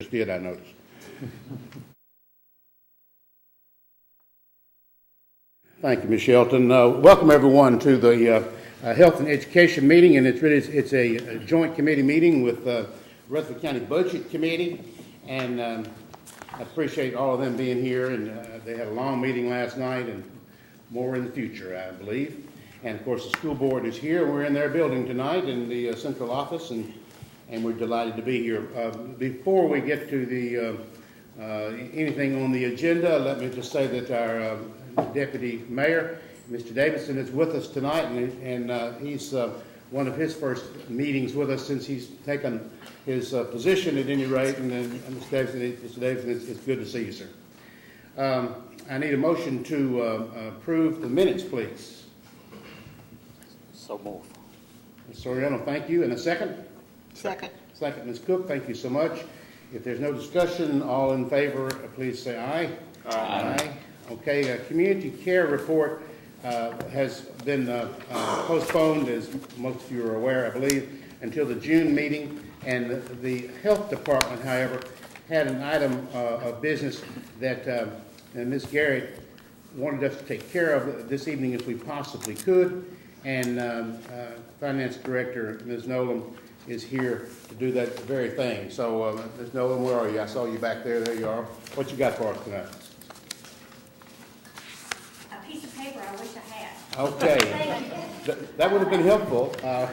did, I noticed. Thank you, Ms. Shelton. Welcome everyone to the Health and Education meeting, and it's a joint committee meeting with Rutherford County Budget Committee, and I appreciate all of them being here. And they had a long meeting last night, and more in the future, I believe. And of course, the school board is here. We're in their building tonight in the central office, and we're delighted to be here. Before we get to the anything on the agenda, let me just say that our Deputy Mayor, Mr. Davidson, is with us tonight, and he's one of his first meetings with us since he's taken his position at any rate. And Mr. Davidson, it's good to see you, sir. I need a motion to approve the minutes, please. So move. Ms. Soriano, thank you. And a second? Second. Second, Ms. Cook, thank you so much. If there's no discussion, all in favor, please say aye. Aye. Okay, community care report has been postponed, as most of you are aware, I believe, until the June meeting. And the health department, however, had an item of business that Ms. Garrett wanted us to take care of this evening if we possibly could. And Finance Director, Ms. Nolan, is here to do that very thing. So, Ms. Nolan, where are you? I saw you back there. There you are. What you got for us tonight? A piece of paper I wish I had. Okay. Thank you. That would have been helpful. I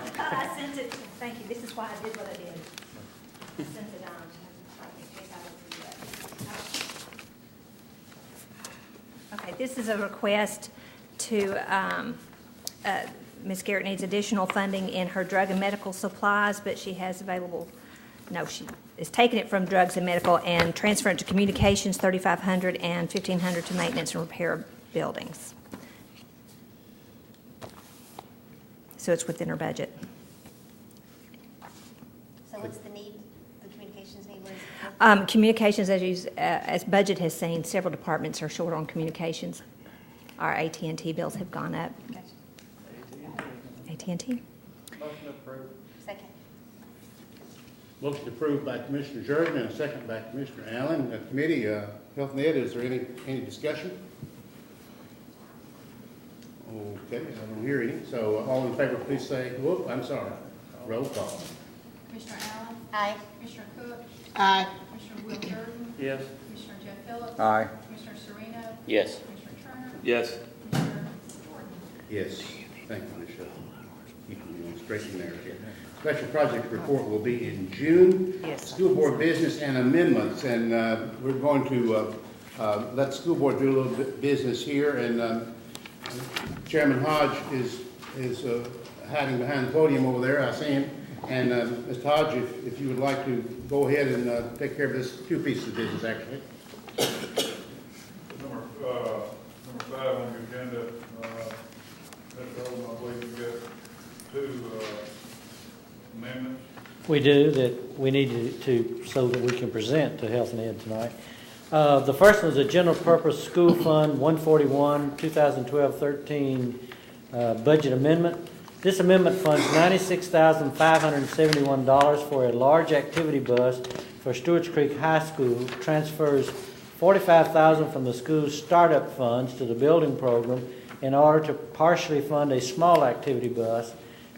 sent it. Thank you. This is why I did what I did. I sent it on in case I don't forget. Okay, this is a request to, Ms. Garrett needs additional funding in her drug and medical supplies, but she has available, no, she is taking it from drugs and medical and transferring it to communications, $3,500, and $1,500 to maintenance and repair of buildings. So it's within her budget. So what's the need, the communications need? What is Communications, as budget has seen, several departments are short on communications. Our AT&T bills have gone up. Gotcha. AT&T? Motion approved. Second. Motion approved by Commissioner Jordan and a second by Commissioner Allen. Committee, Health and Ed, is there any discussion? Okay, I don't hear any. So all in favor, please say, whoop, I'm sorry. Roll call. Commissioner Allen? Aye. Commissioner Cook? Aye. Commissioner Will Jordan? Yes. Commissioner Jeff Phillips? Aye. Commissioner Serena? Yes. Commissioner Turner? Yes. Commissioner Jordan? Yes. Thank you, Michelle. Keeping you on straight and narrow here. Special project report will be in June. Yes. School board business and amendments, and we're going to let the school board do a little bit business here. And Chairman Hodge is hiding behind the podium over there. I see him. And Mr. Hodge, if you would like to go ahead and take care of this two pieces of business, actually. Number 5 on the agenda, Mr. Oldham, I believe you got two amendments. We do, that we need to so that we can present to Health and Ed tonight. The first one is a general purpose school fund 141 2012-13 budget amendment. This amendment funds $96,571 for a large activity bus for Stewart's Creek High School, transfers $45,000 from the school's startup funds to the building program in order to partially fund a small activity bus,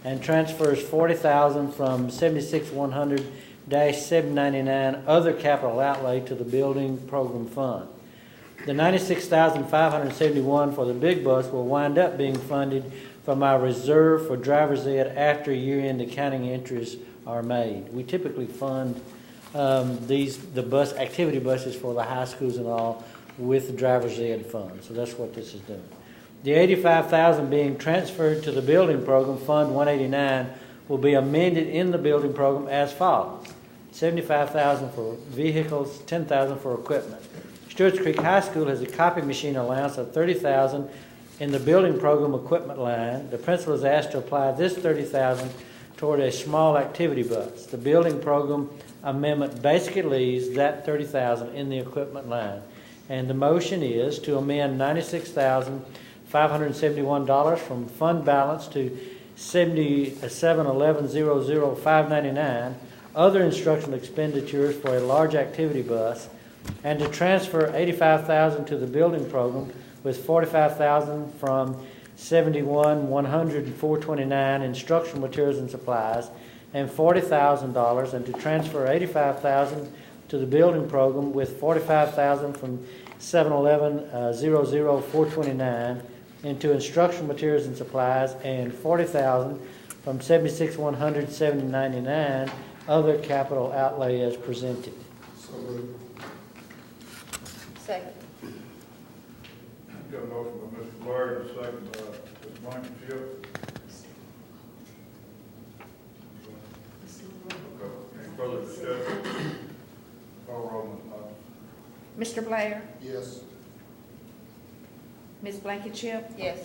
and transfers $40,000 from 76-100-799 other capital outlay to the building program fund. The $96,571 for the big bus will wind up being funded from our reserve for driver's ed after year-end accounting entries are made. We typically fund the bus activity buses for the high schools and all with the driver's ed fund. So that's what this is doing. The $85,000 being transferred to the building program, Fund 189, will be amended in the building program as follows: $75,000 for vehicles, $10,000 for equipment. Stewart's Creek High School has a copy machine allowance of $30,000 in the building program equipment line. The principal is asked to apply this $30,000 toward a small activity bus. The building program amendment basically leaves that $30,000 in the equipment line. And the motion is to amend $96,571 from fund balance to $77,110,599 other instructional expenditures for a large activity bus, and to transfer $85,000 to the building program with $45,000 from 71-100 and 429 instructional materials and supplies, and $40,000, and to transfer $85,000 to the building program with $45,000 from 711-00 429 into instructional materials and supplies, and $40,000 from 76-100 7099 other capital outlay as presented. Second. Got a motion by Mr. Blair and a second by Ms. Blankenship. Okay. Any further discussion? Call roll, Ms. Miles. Mr. Blair? Yes. Ms. Blankenship? Yes.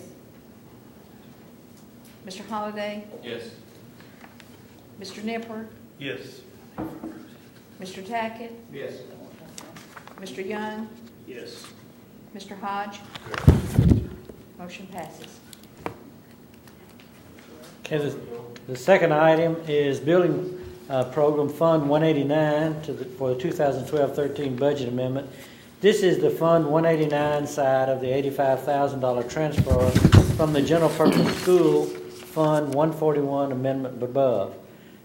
Mr. Holliday? Yes. Mr. Nipper? Yes. Mr. Tackett? Yes. Mr. Young? Yes. Mr. Hodge? Motion passes. Okay, the second item is Building Program Fund 189 for the 2012-13 budget amendment. This is the Fund 189 side of the $85,000 transfer from the General Purpose School Fund 141 amendment above.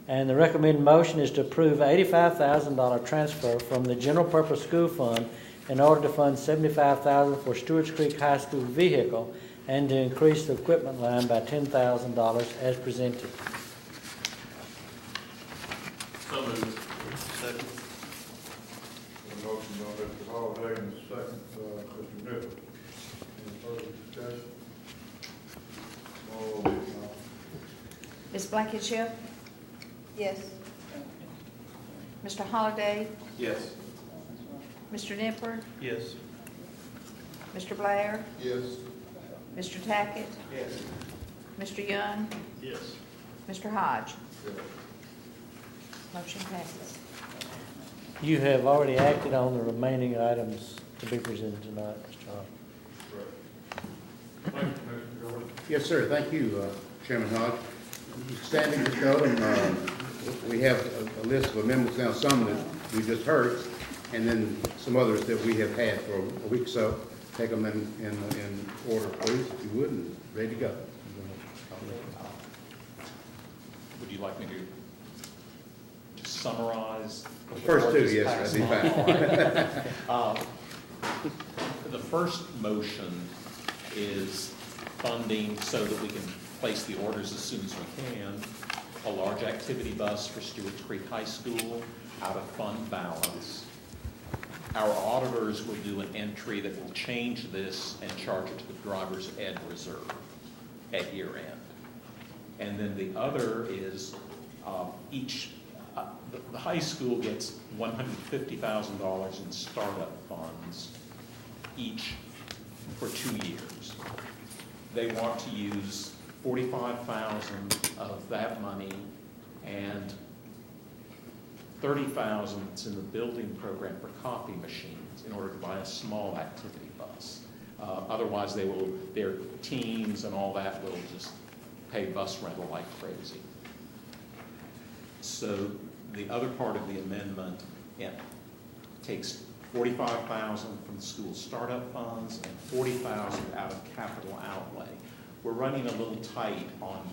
And the recommended motion is to approve $85,000 transfer from the General Purpose School Fund in order to fund $75,000 for Stewart's Creek High School vehicle and to increase the equipment line by $10,000 as presented. So moved. Second. A motion by Mr. Holliday and a second by Mr. Nipper. Any further discussion? Call roll, Ms. Miles. Ms. Blankenship? Yes. Mr. Holliday? Yes. Mr. Nipper? Yes. Mr. Blair? Yes. Mr. Tackett? Yes. Mr. Young? Yes. Mr. Hodge? Motion passes. You have already acted on the remaining items to be presented tonight, Mr. Hall. Thank you, Mr. Jordan. Yes, sir. Thank you, Chairman Hodge. Standing, Mr. Odom, we have a list of amendments now, some that we just heard, and then some others that we have had for a week or so. Take them in order, please, if you would, and ready to go. Would you like me to summarize? The first two, yes, sir, that'd be fine. The first motion is funding so that we can place the orders as soon as we can. A large activity bus for Stewart's Creek High School out of fund balance. Our auditors will do an entry that will change this and charge it to the driver's ed reserve at year end. And then the other is the high school gets $150,000 in startup funds each for 2 years. They want to use $45,000 of that money and $30,000 that's in the building program for coffee machines in order to buy a small activity bus. Otherwise, their teams and all that will just pay bus rental like crazy. So the other part of the amendment takes $45,000 from the school startup funds and $40,000 out of capital outlay. We're running a little tight on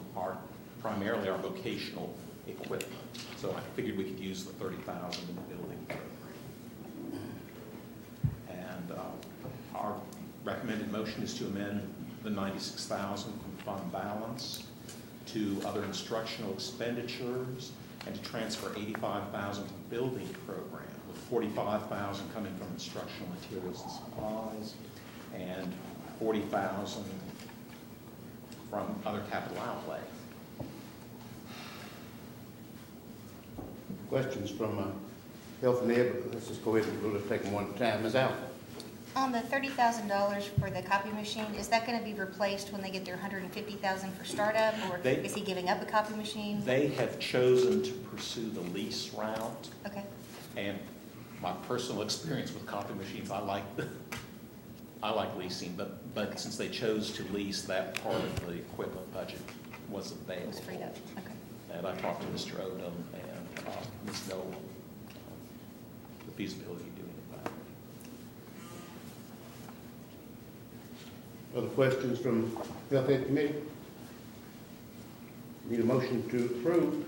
primarily our vocational equipment. So I figured we could use the $30,000 in the building program. And our recommended motion is to amend the $96,000 from fund balance to other instructional expenditures and to transfer $85,000 to the building program, with $45,000 coming from instructional materials and supplies and $40,000 from other capital outlay. Questions from Health and Ed? Let's just go ahead and we'll just take them one at a time. Ms. Allen? On the $30,000 for the copy machine, is that going to be replaced when they get their $150,000 for startup, or is he giving up a copy machine? They have chosen to pursue the lease route. Okay. And my personal experience with copy machines, I like leasing, but Okay. since they chose to lease, that part of the equipment budget was It available. was freed up. Okay. And I talked to Mr. Odom, and Ms. Noel the feasibility of doing it. Other questions from Health Ed Committee? Need a motion to approve.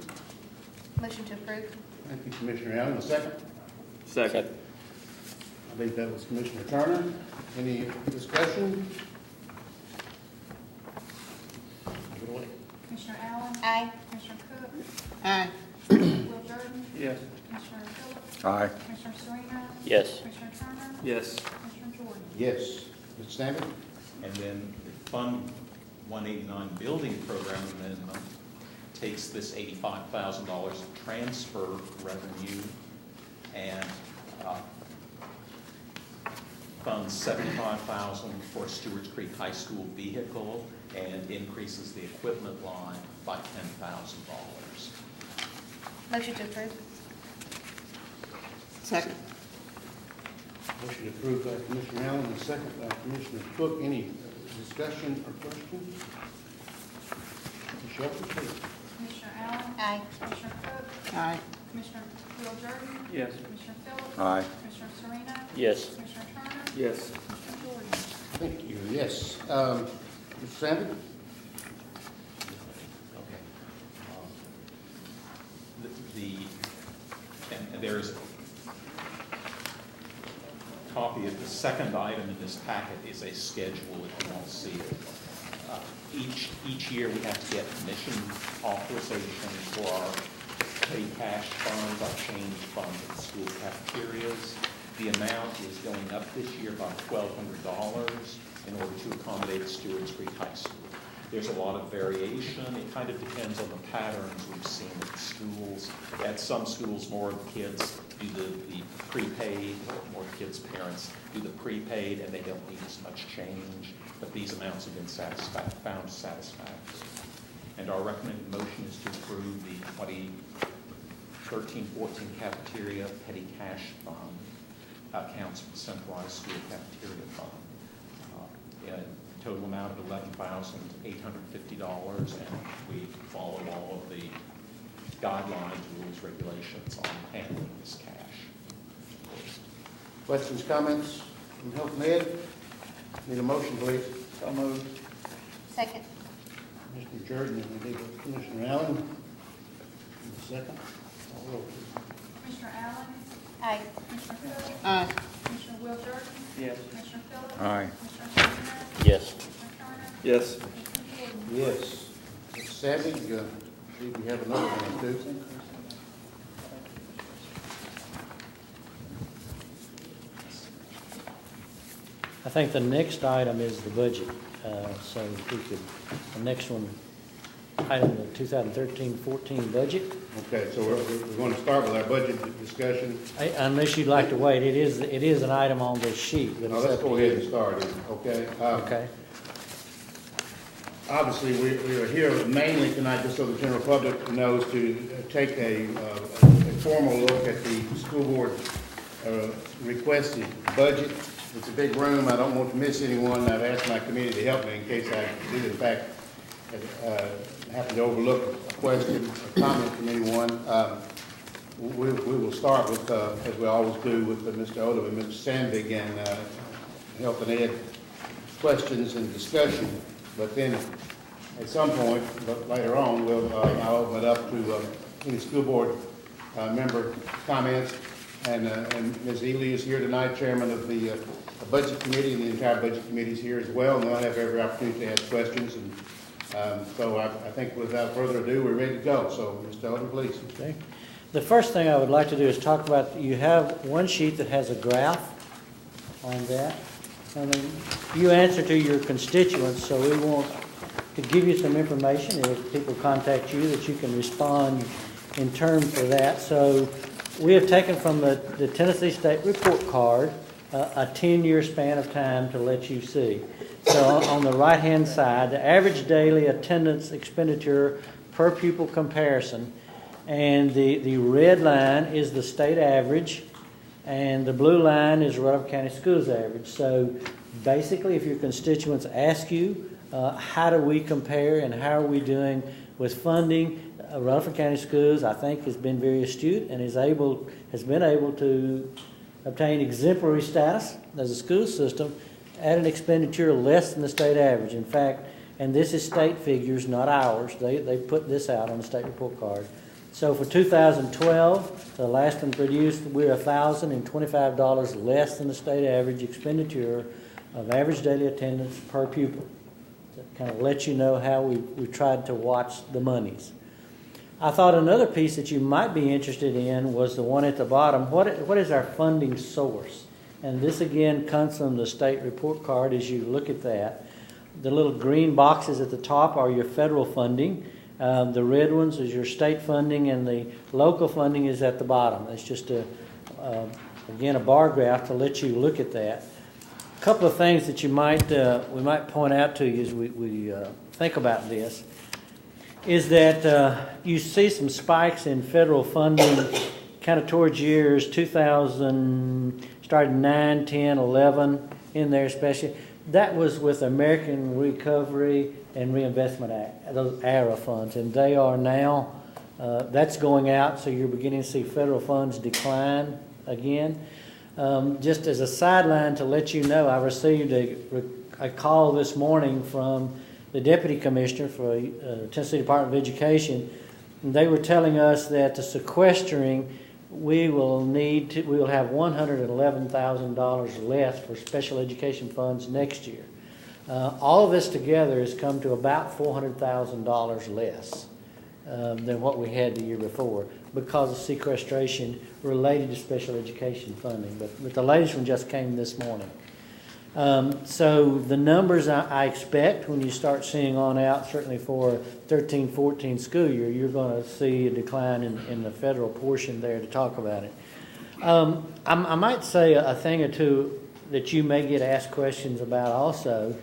Motion to approve. Thank you, Commissioner Allen. A second? Second. I think that was Commissioner Turner. Any discussion? Give it away. Commissioner Allen? Aye. Commissioner Cook? Aye. Commissioner Will Jordan? Yes. Commissioner Phillips? Aye. Commissioner Serena? Yes. Commissioner Turner? Yes. Commissioner Jordan? Yes. Mr. Stanley? And then the Fund 189 Building Program Amendment takes this $85,000 transfer revenue and funds $75,000 for Stewart's Creek High School vehicle and increases the equipment line by $10,000. Motion to approve. Second. Motion approved by Commissioner Allen and second by Commissioner Cook. Any discussion or questions? Ms. Shelton, please. Commissioner Allen? Aye. Commissioner Cook? Aye. Commissioner Will Jordan? Yes. Commissioner Phillips? Aye. Commissioner Serena? Yes. Commissioner Turner? Yes. Commissioner Jordan? Thank you. Yes. Mr. Sandy? Okay. And there is a copy of the second item in this packet is a schedule if you want to see it. Each year we have to get commission authorization for our petty cash funds, our change fund at the school cafeterias. The amount is going up this year by $1,200 in order to accommodate Stewart's Creek High School. There's a lot of variation. It kind of depends on the patterns we've seen at the schools. At some schools, more kids do the prepaid, or more kids' parents do the prepaid, and they don't need as much change. But these amounts have been found satisfactory. And our recommended motion is to approve the 2013-14 cafeteria petty cash fund accounts for the centralized school cafeteria fund. Total amount of $11,850, and we follow all of the guidelines, rules, regulations on handling this cash. Questions, comments from Health and Ed? Need a motion, please. So moved. Second. Commissioner Jordan and Commissioner Allen. Need a second? Call roll, please. Commissioner Allen? Aye. Commissioner Cook? Aye. Commissioner Will Jordan? Yes. Commissioner Phillips? Aye. Commissioner Serena? Yes. Commissioner Turner? Yes. Commissioner Jordan? Yes. Mr. Savage, see if we have another one, too. I think the next item is the budget. So if we could, the next one, item the 2013-14 budget. Okay, so we're going to start with our budget discussion. Unless you'd like to wait, it is an item on this sheet. But Now, it's let's up go to ahead you. and start it, okay? Okay. Obviously, we are here mainly tonight, just so the general public knows, to take a formal look at the school board requested budget. It's a big room. I don't want to miss anyone. I've asked my committee to help me in case I did, in fact, happen to overlook a question or comment from anyone. We will start with, as we always do, with Mr. Odom and Mr. Sandvig and Health and Ed questions and discussion. But then, at some point, but later on, I'll open it up to any school board member comments. And Ms. Ely is here tonight, chairman of the budget committee, and the entire budget committee is here as well, and they'll have every opportunity to ask questions. And so I think without further ado, we're ready to go. So, Mr. Odom, please. Okay. The first thing I would like to do is talk about, you have one sheet that has a graph on that. I mean, you answer to your constituents, so we want to give you some information. If people contact you, that you can respond in turn for that. So we have taken from the Tennessee State Report Card a 10-year span of time to let you see. So on the right-hand side, the average daily attendance expenditure per pupil comparison, and the red line is the state average, and the blue line is Rutherford County Schools average. So basically, if your constituents ask you, how do we compare and how are we doing with funding, Rutherford County Schools, I think, has been very astute and has been able to obtain exemplary status as a school system at an expenditure less than the state average. In fact, and this is state figures, not ours. They put this out on the state report card. So for 2012, the last one produced, we're $1,025 less than the state average expenditure of average daily attendance per pupil. That kind of lets you know how we tried to watch the monies. I thought another piece that you might be interested in was the one at the bottom. What is our funding source? And this again comes from the state report card as you look at that. The little green boxes at the top are your federal funding. The red ones is your state funding, and the local funding is at the bottom. It's just again a bar graph to let you look at that. A couple of things that we might point out to you as we think about this is that you see some spikes in federal funding kind of towards years 2000, started 9, 10, 11 in there especially. That was with American Recovery and Reinvestment Act, those ARA funds, and they are now, that's going out, so you're beginning to see federal funds decline again. Just as a sideline to let you know, I received a call this morning from the Deputy Commissioner for Tennessee Department of Education, and they were telling us that the sequestering, we will have $111,000 less for special education funds next year. All of this together has come to about $400,000 less than what we had the year before because of sequestration related to special education funding. But the latest one just came this morning. So the numbers I expect when you start seeing on out, certainly for 13-14 school year, you're going to see a decline in the federal portion there to talk about it. I might say a thing or two that you may get asked questions about also.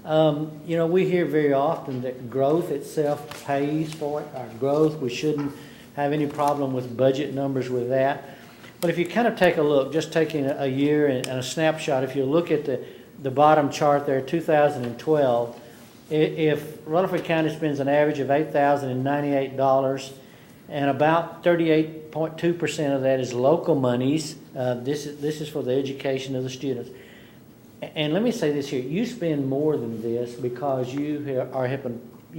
We hear very often that growth itself pays for it. Our growth, we shouldn't have any problem with budget numbers with that. But if you kind of take a look, just taking a year and a snapshot, if you look at the bottom chart there, 2012, if Rutherford County spends an average of $8,098 and about 38.2% of that is local monies, this is for the education of the students. And let me say this here, you spend more than this because you're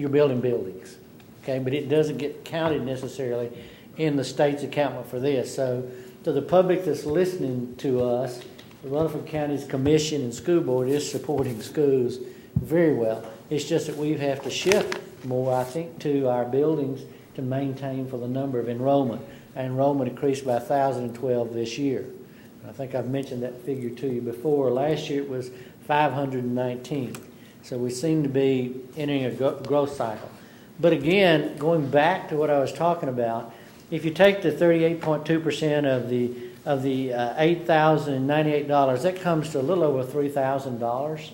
building buildings, okay? But it doesn't get counted necessarily in the state's accountment for this. So to the public that's listening to us, the Rutherford County's Commission and School Board is supporting schools very well. It's just that we have to shift more, I think, to our buildings to maintain for the number of enrollment. Our enrollment increased by 1,012 this year. I think I've mentioned that figure to you before. Last year it was 519. So we seem to be entering a growth cycle. But again, going back to what I was talking about, if you take the 38.2% of the $8,098, that comes to a little over $3,000.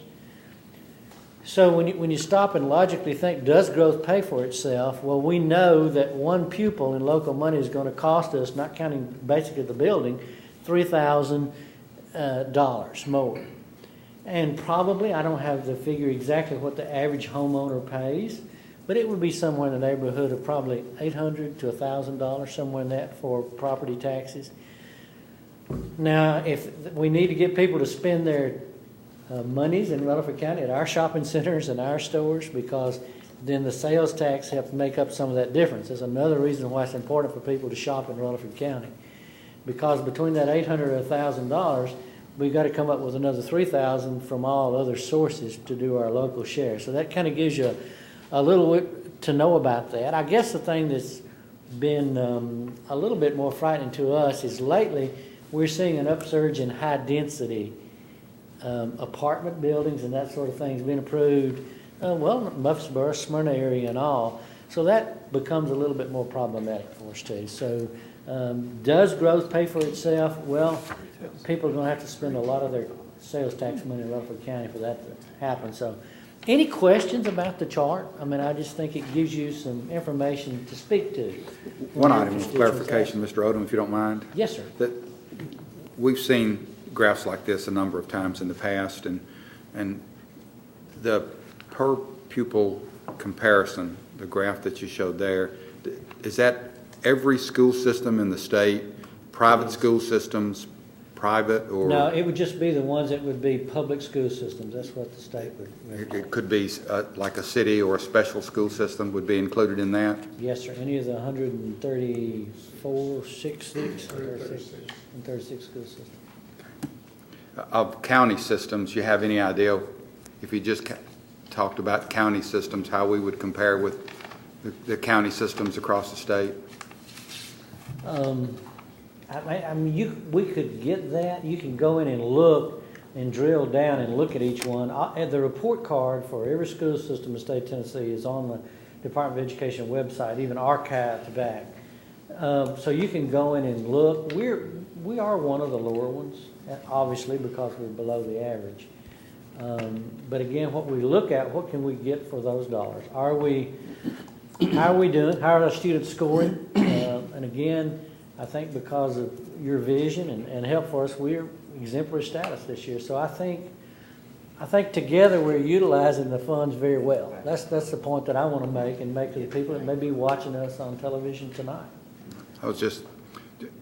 So when you stop and logically think, does growth pay for itself? Well, we know that one pupil in local money is going to cost us, not counting basically the building, $3,000 more. And probably, I don't have the figure exactly what the average homeowner pays, but it would be somewhere in the neighborhood of probably $800 to $1,000, somewhere in that for property taxes. Now, if we need to get people to spend their monies in Rutherford County at our shopping centers and our stores, because then the sales tax helps make up some of that difference. There's another reason why it's important for people to shop in Rutherford County. Because between that $800 and $1,000, we've got to come up with another $3,000 from all other sources to do our local share. So that kind of gives you a little to know about that. I guess the thing that's been a little bit more frightening to us is lately we're seeing an upsurge in high density apartment buildings and that sort of thing has been approved. Murfreesboro, Smyrna area and all. So that becomes a little bit more problematic for us too. So does growth pay for itself? Well, people are going to have to spend a lot of their sales tax money in Rutherford County for that to happen. So any questions about the chart? I mean, I just think it gives you some information to speak to. One item of clarification, Mr. Odom, if you don't mind. Yes, sir. That we've seen graphs like this a number of times in the past, and the per pupil comparison, the graph that you showed there, is that every school system in the state, private school systems, private, or? No, it would just be the ones that would be public school systems. That's what the state would. It could be like a city or a special school system would be included in that? Yes, sir. Any of the 134, 36 school systems. Of county systems, you have any idea, if you just talked about county systems, how we would compare with the county systems across the state? I mean, we could get that. You can go in and look and drill down and look at each one. The report card for every school system in the state of Tennessee is on the Department of Education website, even archived back. So you can go in and look. We are one of the lower ones, obviously, because we're below the average. But again, what we look at, what can we get for those dollars? How are we doing? How are our students scoring? And again, I think because of your vision and help for us, we're exemplary status this year. So I think together we're utilizing the funds very well. That's the point that I want to make and make to the people that may be watching us on television tonight. I was just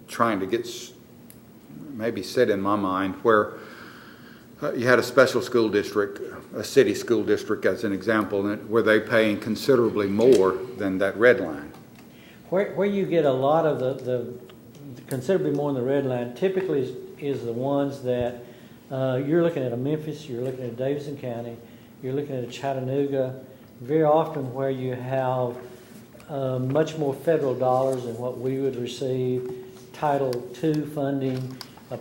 trying to get maybe set in my mind where you had a special school district, a city school district as an example, where they paying considerably more than that red line. Where you get a lot of the considerably more in the red line typically is the ones that you're looking at a Memphis, you're looking at a Davidson County, you're looking at a Chattanooga, very often where you have much more federal dollars than what we would receive, Title II funding,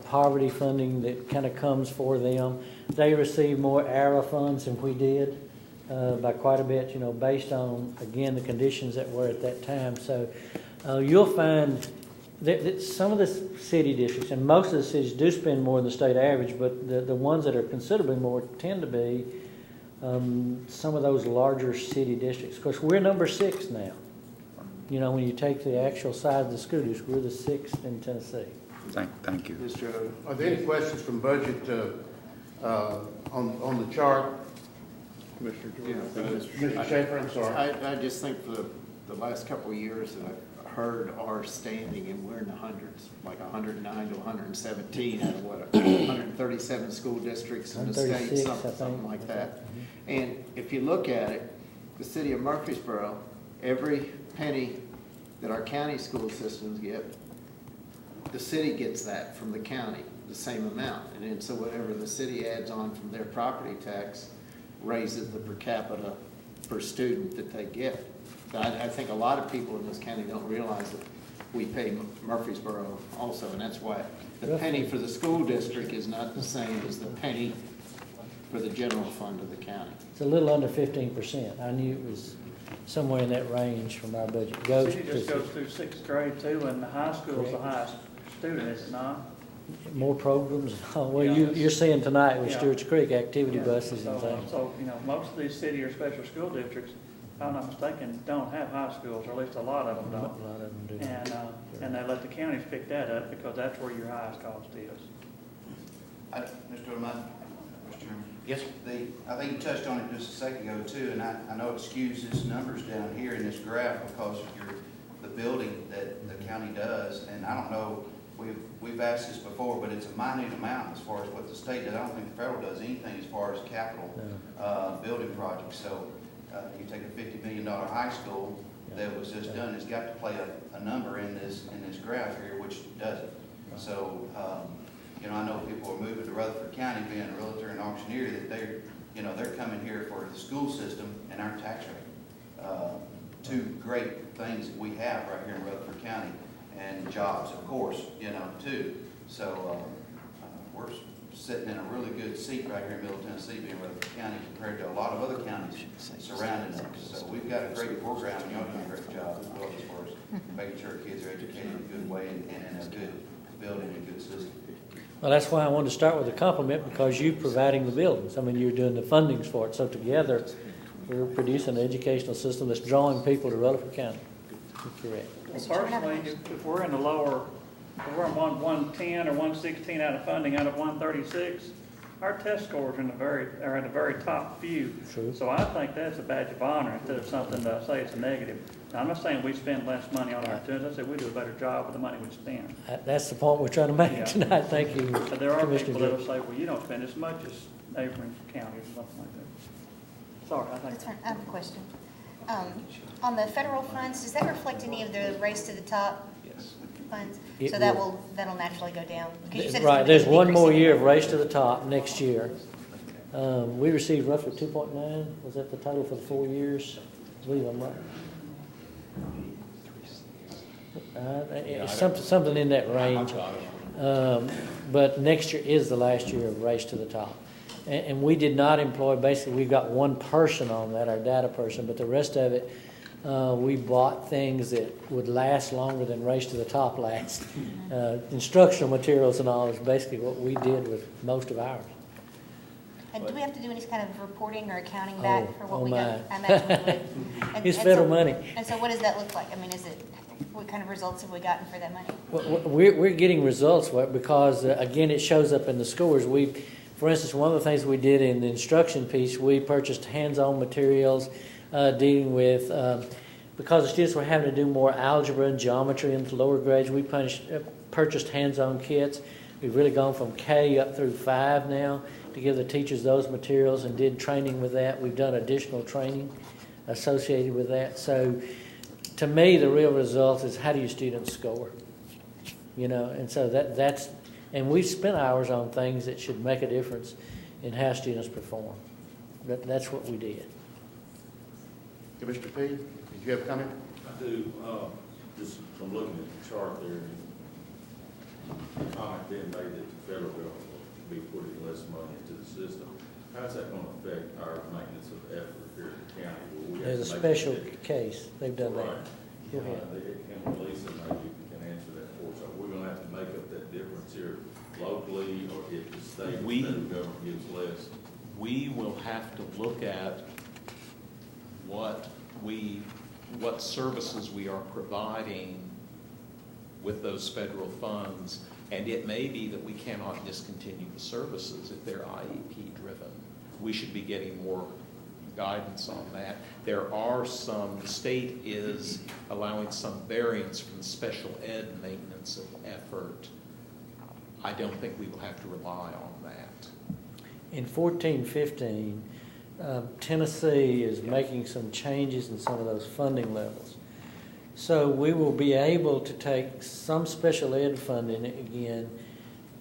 poverty funding that kind of comes for them. They receive more ARA funds than we did by quite a bit, based on, again, the conditions that were at that time. So you'll find that some of the city districts, and most of the cities do spend more than the state average, but the ones that are considerably more tend to be some of those larger city districts. Of course, we're number 6 now. When you take the actual size of the school district, we're the 6th in Tennessee. Thank you. Are there any questions from budget on the chart? Commissioner Mr. Schaefer, I'm sorry. I just think for the last couple of years that I've heard our standing, and we're in the hundreds, like 109 to 117 out of 137 school districts in the state, something like that. And if you look at it, the city of Murfreesboro, every penny that our county school systems get, the city gets that from the county, the same amount. And then so whatever the city adds on from their property tax raises the per capita per student that they get. So I think a lot of people in this county don't realize that we pay Murfreesboro also, and that's why the penny for the school district is not the same as the penny for the general fund of the county. It's a little under 15%. I knew it was somewhere in that range from our budget. The city just goes through 6th grade too, and the high school is the highest student, is it not? More programs. Well, Yeah. you're seeing tonight with Yeah. Stewart's Creek activity buses and So, things. most of these city or special school districts, if I'm not mistaken, don't have high schools, or at least a lot of them A don't. lot of them do. And they let the counties pick that up because that's where your highest cost is. Mr. O'Malley? Mr. Chairman? Yes. I think you touched on it just a second ago too, and I know it skews this numbers down here in this graph because of the building that the county does, and I don't know, we've asked this before, but it's a minute amount as far as what the state does. I don't think the federal does anything as far as capital building projects. So you take a $50 million high school that was just done, it's got to play a number in this graph here, which doesn't. So I know people are moving to Rutherford County, being a realtor and auctioneer, that they're coming here for the school system and our tax rate. Two great things that we have right here in Rutherford County, and jobs, of course, too. So we're sitting in a really good seat right here in Middle Tennessee, being Rutherford County, compared to a lot of other counties surrounding us. So we've got a great program, and y'all doing a great job as well as far as making sure kids are educated in a good way and in a good building and a good system. Well, that's why I wanted to start with a compliment, because you're providing the buildings. I mean, you're doing the fundings for it. So together, we're producing an educational system that's drawing people to Rutherford County. You're correct. Well, personally, if we're in the lower, if we're in 110 or 116 out of funding out of 136, our test scores are in the very top few. True. So I think that's a badge of honor instead of something to say it's a negative. Now, I'm not saying we spend less money on our students, I say we do a better job with the money we spend. That's the point we're trying to make Yeah. tonight. Thank you, But there are Commissioner people that will Gill. say, well, you don't spend as much as neighboring counties or something like that. Sorry, I think. That's fine. I have a question. On the federal funds, does that reflect any of the race to the top Yes. funds? It So that'll naturally go down? 'Cause you said it's Right, gonna there's be one more decreasing. year of Race to the Top next year. We received roughly 2.9, was that the total for the 4 years? I believe I'm right. It's something in that range. But next year is the last year of Race to the Top. And we did not employ, basically, we've got one person on that, our data person, but the rest of it, we bought things that would last longer than Race to the Top lasts. Instructional materials and all is basically what we did with most of ours. And do we have to do any kind of reporting or accounting back for what we got? my. I imagine we would. It's And federal so- money. And so what does that look like? I mean, what kind of results have we gotten for that money? We're getting results because, again, it shows up in the scores. For instance, one of the things we did in the instruction piece, we purchased hands-on materials dealing with, because the students were having to do more algebra and geometry in the lower grades, we purchased hands-on kits. We've really gone from K up through 5 now to give the teachers those materials and did training with that. We've done additional training associated with that. So to me, the real result is how do your students score? And so that's, and we've spent hours on things that should make a difference in how students perform. That's what we did. Commissioner P., did you have a comment? I do, just from looking at the chart there, comment being made that the federal government will be putting less money into the system. How's that going to affect our maintenance of effort here in the county? Will we have There's a to make special that- case. They've done that. Right. Go ahead. And Lisa, maybe you can answer that for us. Are we going to have to make up that difference here locally, or if the state or federal government gives less? We will have to look at what services we are providing with those federal funds, and it may be that we cannot discontinue the services if they're IEP driven. We should be getting more guidance on that. There are the state is allowing some variance from special ed maintenance of effort. I don't think we will have to rely on that. In 14-15, Tennessee is making some changes in some of those funding levels. So we will be able to take some special ed funding again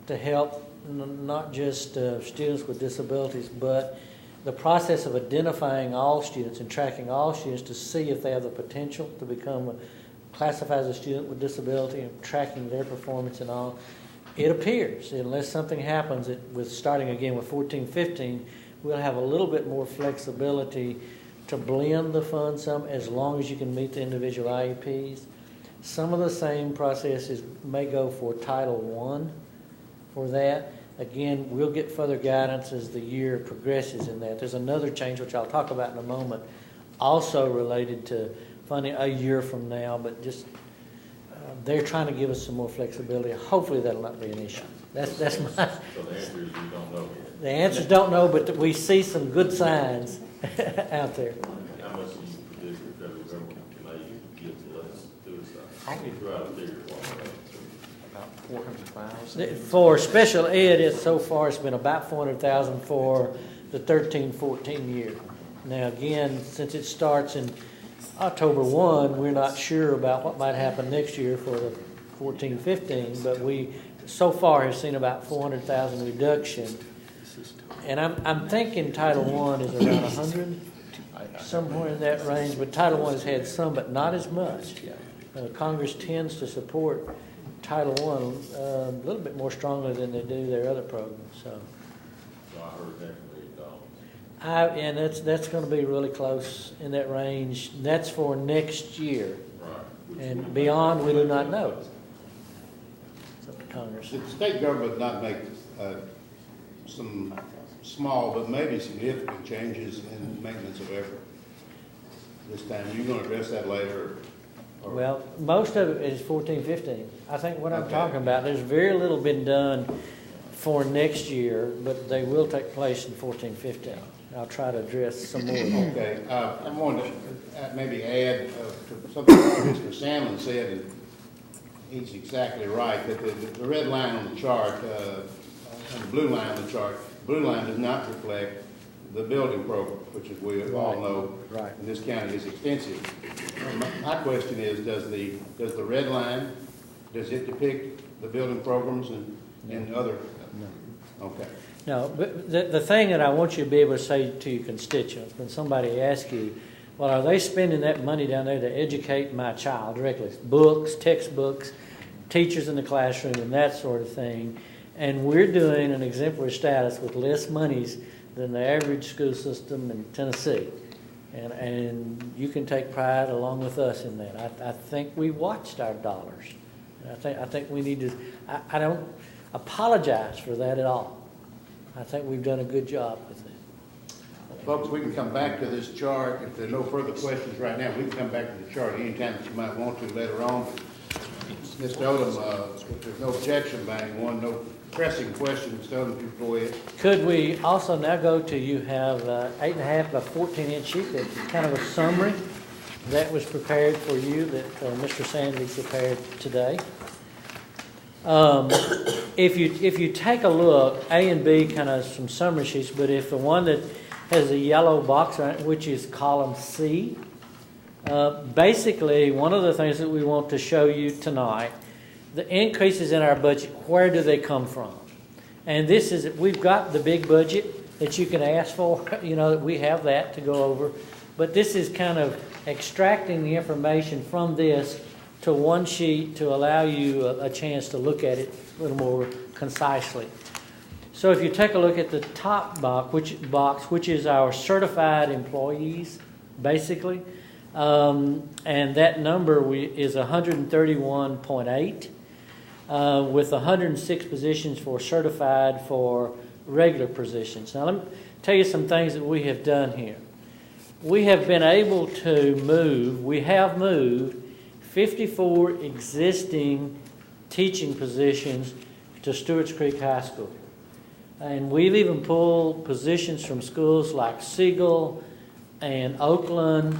to help not just students with disabilities, but the process of identifying all students and tracking all students to see if they have the potential to become classified as a student with disability and tracking their performance and all. It appears, unless something happens with starting again with 14-15, we'll have a little bit more flexibility to blend the funds some as long as you can meet the individual IEPs. Some of the same processes may go for Title I for that. Again, we'll get further guidance as the year progresses in that. There's another change, which I'll talk about in a moment, also related to funding a year from now, but just they're trying to give us some more flexibility. Hopefully that'll not be an issue. That's my... So the answer is we don't know yet. The answers don't know, but we see some good signs out there. How much do you predict the federal government may give less to us? I need to try to figure it out. About 400,000. For special ed, so far it's been about 400,000 for the 13-14 year. Now again, since it starts in October 1, we're not sure about what might happen next year for the 14-15, but we so far have seen about 400,000 reduction. And I'm thinking Title I is around 100, somewhere in that range, but Title I has had some, but not as much. Congress tends to support Title I a little bit more strongly than they do their other programs. So I heard that $1 million. and that's going to be really close in that range. That's for next year. Right. And beyond, we do not know. It's up to Congress. Did the state government not make some small but maybe significant changes in maintenance of effort this time? Are you going to address that later? Or? Well, most of it is 14-15. I think what I'm Okay. talking about, there's very little been done for next year, but they will take place in 14-15. I'll try to address some more. Okay, I'm going to maybe add to something Mr. Sandlin said, and he's exactly right, that the red line on the chart, and the blue line on the chart, blue line does not reflect the building program, which as we all know, in this county is extensive. My question is, does the red line, does it depict the building programs and other? No. Okay. No, but the thing that I want you to be able to say to your constituents, when somebody asks you, well, are they spending that money down there to educate my child directly? Books, textbooks, teachers in the classroom, and that sort of thing. And we're doing an exemplary status with less monies than the average school system in Tennessee. And you can take pride along with us in that. I think we watched our dollars. I think we need to, I don't apologize for that at all. I think we've done a good job with it. Folks, we can come back to this chart. If there are no further questions right now, we can come back to the chart anytime that you might want to later on. Mr. Odom, if there's no objection by anyone, no pressing questions, Mr. Odom, you go ahead. Could we also now go to, you have 8.5 by 14-inch sheet, that's kind of a summary that was prepared for you that Mr. Sandy prepared today. If you take a look, A and B kind of some summary sheets, but if the one that has a yellow box on it, which is column C, basically one of the things that we want to show you tonight, the increases in our budget, where do they come from? And this is, we've got the big budget that you can ask for, we have that to go over, but this is kind of extracting the information from this to one sheet to allow you a chance to look at it a little more concisely. So if you take a look at the top box, which is our certified employees, basically, and that number is 131.8, with 106 positions for certified for regular positions. Now let me tell you some things that we have done here. We have been able to moved 54 existing teaching positions to Stewart's Creek High School. And we've even pulled positions from schools like Siegel and Oakland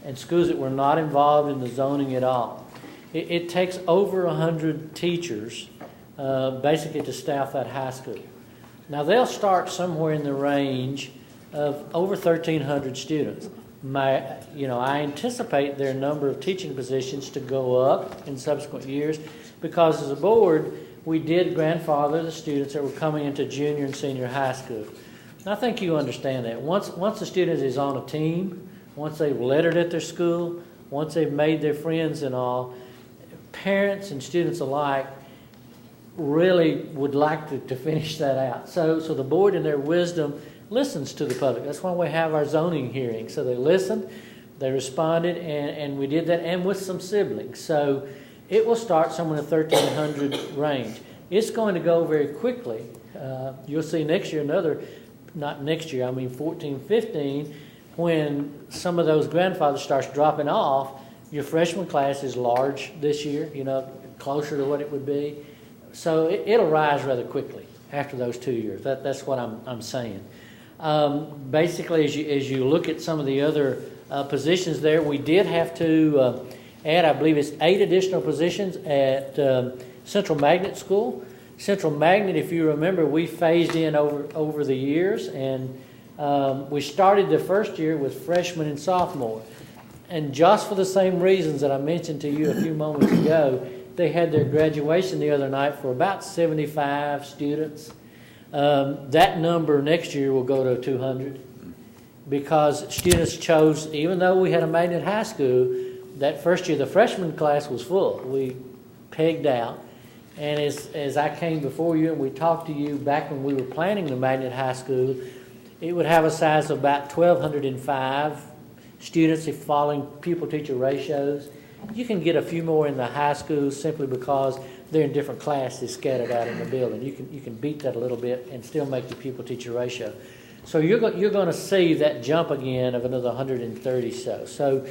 and schools that were not involved in the zoning at all. It takes over 100 teachers basically to staff that high school. Now they'll start somewhere in the range of over 1,300 students. I anticipate their number of teaching positions to go up in subsequent years because as a board, we did grandfather the students that were coming into junior and senior high school. And I think you understand that. Once a student is on a team, once they've lettered at their school, once they've made their friends and all, parents and students alike really would like to finish that out. So the board in their wisdom listens to the public. That's why we have our zoning hearings. So they listened, they responded, and we did that, and with some siblings. So it will start somewhere in the 1,300 range. It's going to go very quickly. You'll see next year not next year, I mean 14, 15, when some of those grandfathers starts dropping off, your freshman class is large this year, closer to what it would be. So it'll rise rather quickly after those 2 years. That's what I'm saying. Basically, as you look at some of the other positions there, we did have to add, I believe it's 8 additional positions at Central Magnet School. Central Magnet, if you remember, we phased in over the years, and we started the first year with freshmen and sophomore. And just for the same reasons that I mentioned to you a few moments ago, they had their graduation the other night for about 75 students. That number next year will go to 200 because students chose, even though we had a magnet high school, that first year the freshman class was full. We pegged out. And as I came before you and we talked to you back when we were planning the magnet high school, it would have a size of about 1,205 students if following pupil-teacher ratios. You can get a few more in the high school simply because they're in different classes scattered out in the building. You can beat that a little bit and still make the pupil-teacher ratio. So you're going to see that jump again of another 130 so. So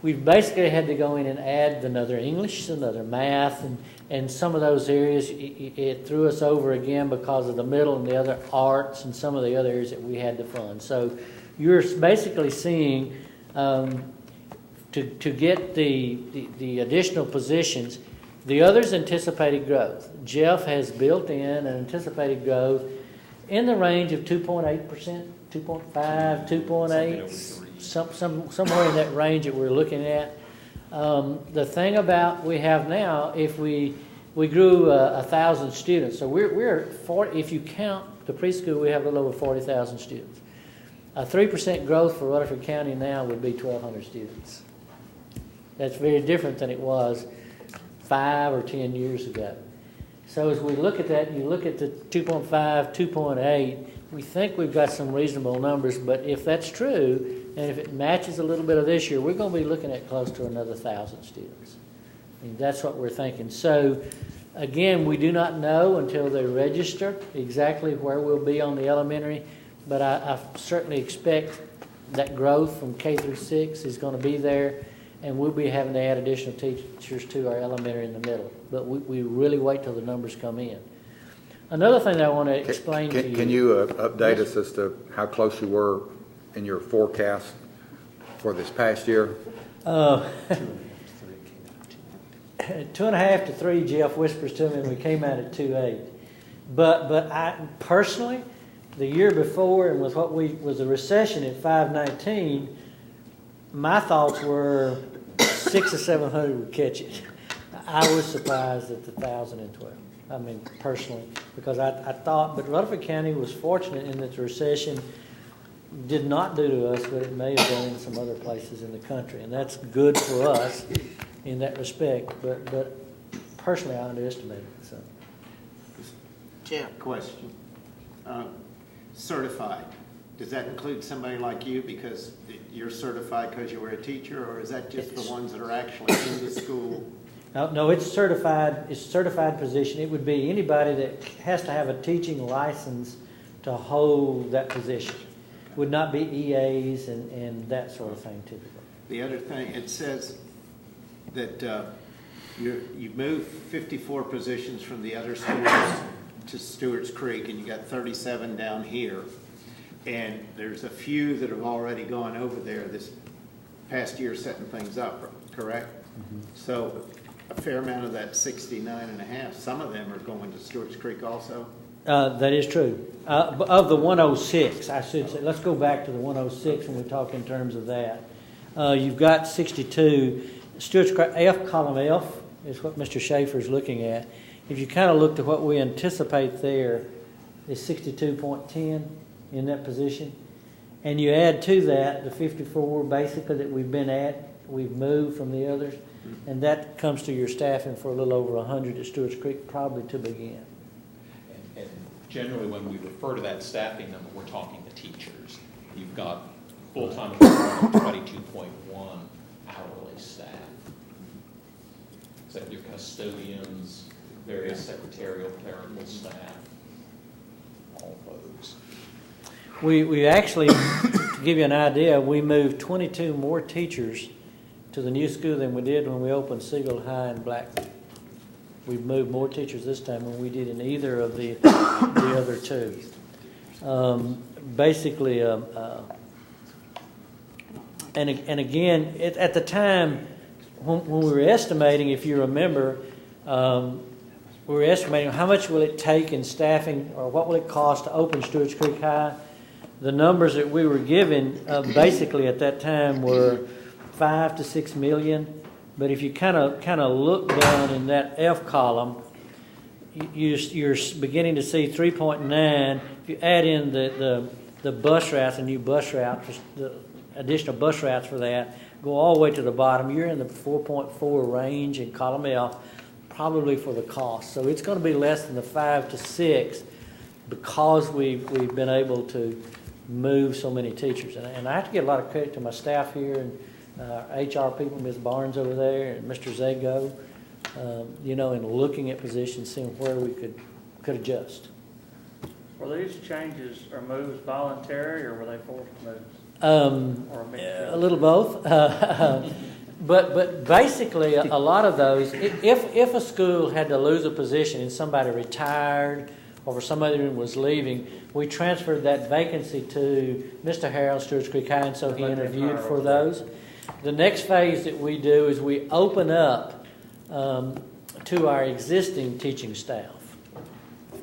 we've basically had to go in and add another English, another math, and some of those areas, it threw us over again because of the middle and the other arts and some of the other areas that we had to fund. So you're basically seeing, to get the additional positions, the others anticipated growth. Jeff has built in an anticipated growth in the range of 2.8%, 2.5, 2.8, somewhere in that range that we're looking at. The thing about we have now, if we grew 1,000 students, so we're 40, if you count the preschool, we have a little over 40,000 students. A 3% growth for Rutherford County now would be 1,200 students. That's very different than it was 5 or 10 years ago. So as we look at that, you look at the 2.5, 2.8, we think we've got some reasonable numbers, but if that's true, and if it matches a little bit of this year, we're going to be looking at close to another 1,000 students. I mean, that's what we're thinking. So again, we do not know until they register exactly where we'll be on the elementary, but I certainly expect that growth from K through 6 is going to be there, and we'll be having to add additional teachers to our elementary in the middle. But we really wait till the numbers come in. Another thing that I want to explain to you. Can you update us as to how close you were in your forecast for this past year? 2.5 to 3, Jeff whispers to me, and we came out at 2.8. But I personally, the year before, and with what was a recession at 5.19, my thoughts were 600 or 700 would catch it. I was surprised at the 1,012. I mean, personally, because I thought, but Rutherford County was fortunate in that the recession did not do to us what it may have done in some other places in the country, and that's good for us in that respect. But personally, I underestimated it. So, Jeff, question. Certified. Does that include somebody like you because you're certified because you were a teacher, or is that just the ones that are actually in the school? No, it's certified. It's a certified position. It would be anybody that has to have a teaching license to hold that position. It would not be EAs and that sort of thing typically. The other thing, it says that you moved 54 positions from the other schools to Stewart's Creek, and you got 37 down here. And there's a few that have already gone over there this past year setting things up, correct? Mm-hmm. So a fair amount of that 69 and a half, some of them are going to Stewart's Creek also? That is true. Of the 106, I should say, let's go back to the 106 when we talk in terms of that. You've got 62. Stewart's Creek, F, column F, is what Mr. Schaefer is looking at. If you kind of look to what we anticipate there, is 62.10 in that position. And you add to that the 54 basically that we've moved from the others, and that comes to your staffing for a little over 100 at Stewart's Creek probably to begin. And generally when we refer to that staffing number, we're talking the teachers. You've got full-time equivalent of 22.1 hourly staff. So your custodians, various secretarial, clerical staff, all those. We actually, to give you an idea, we moved 22 more teachers to the new school than we did when we opened Siegel High in Blackburn. We've moved more teachers this time than we did in either of the other two. Basically, and again, at the time when we were estimating, if you remember, we were estimating how much will it take in staffing, or what will it cost to open Stewart's Creek High. The numbers that we were given basically at that time were $5 to $6 million. But if you kind of look down in that F column, you're beginning to see 3.9. If you add in the bus routes, the new bus routes, the additional bus routes for that, go all the way to the bottom, you're in the 4.4 range in column F, probably for the cost. So it's going to be less than the 5 to 6 because we've been able to move so many teachers. And I have to give a lot of credit to my staff here and HR people, Ms. Barnes over there, and Mr. Zago, in looking at positions, seeing where we could adjust. Were these changes or moves voluntary, or were they forced moves? A little both. But basically, a lot of those, if a school had to lose a position and somebody retired or somebody was leaving, we transferred that vacancy to Mr. Harold, Stewart's Creek High, and so he interviewed for those. The next phase that we do is we open up to our existing teaching staff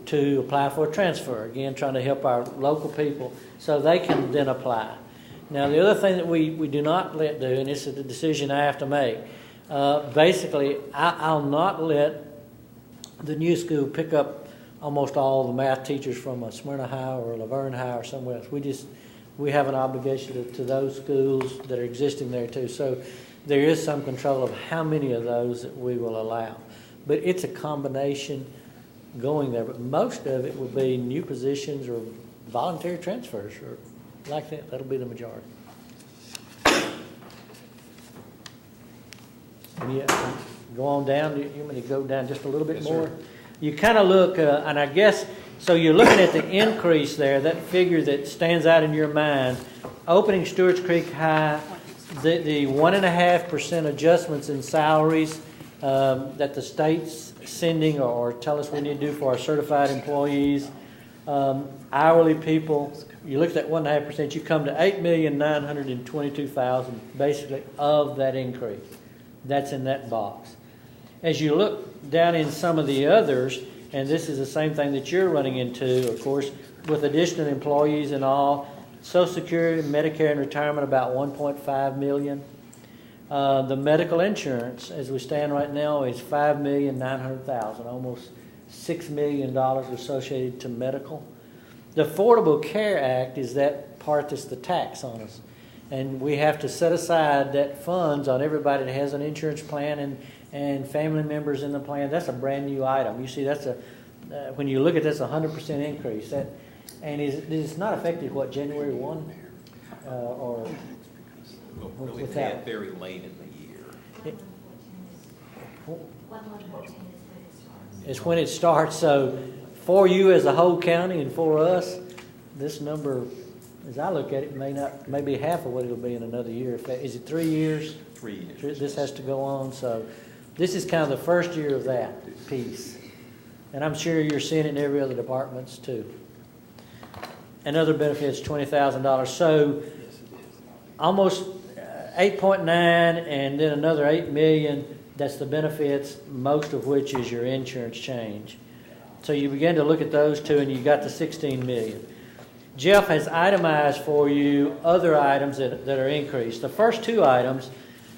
to apply for a transfer. Again, trying to help our local people so they can then apply. Now, the other thing that we do not let do, and this is the decision I have to make, basically, I'll not let the new school pick up almost all the math teachers from a Smyrna High or a Laverne High or somewhere else. We have an obligation to those schools that are existing there too. So there is some control of how many of those that we will allow. But it's a combination going there. But most of it will be new positions or voluntary transfers or like that. That'll be the majority. Yeah, go on down. You want me to go down just a little bit Yes, more? sir. You kind of look, and I guess, so you're looking at the increase there, that figure that stands out in your mind. Opening Stewart's Creek High, the 1.5% adjustments in salaries that the state's sending or tell us we need to do for our certified employees. Hourly people, you look at that 1.5%, you come to $8,922,000 basically of that increase. That's in that box. As you look down in some of the others, and this is the same thing that you're running into, of course, with additional employees and all, Social Security, Medicare, and retirement about $1.5 million. The medical insurance, as we stand right now, is $5,900,000, almost $6 million associated to medical. The Affordable Care Act is that part that's the tax on us. And we have to set aside that funds on everybody that has an insurance plan and family members in the plan. That's a brand new item. You see, that's when you look at this, 100% increase. And it's not effective, what, January 1? Or We'll really with pay that? it very late in the year. It's when it starts. So for you as a whole county and for us, this number, as I look at it, may be half of what it'll be in another year. Is it 3 years? 3 years. This has to go on. So this is kind of the first year of that piece. And I'm sure you're seeing it in every other departments too. And other benefits, $20,000. So almost 8.9 and then another 8 million. That's the benefits, most of which is your insurance change. So you begin to look at those two and you got the 16 million. Jeff has itemized for you other items that are increased. The first two items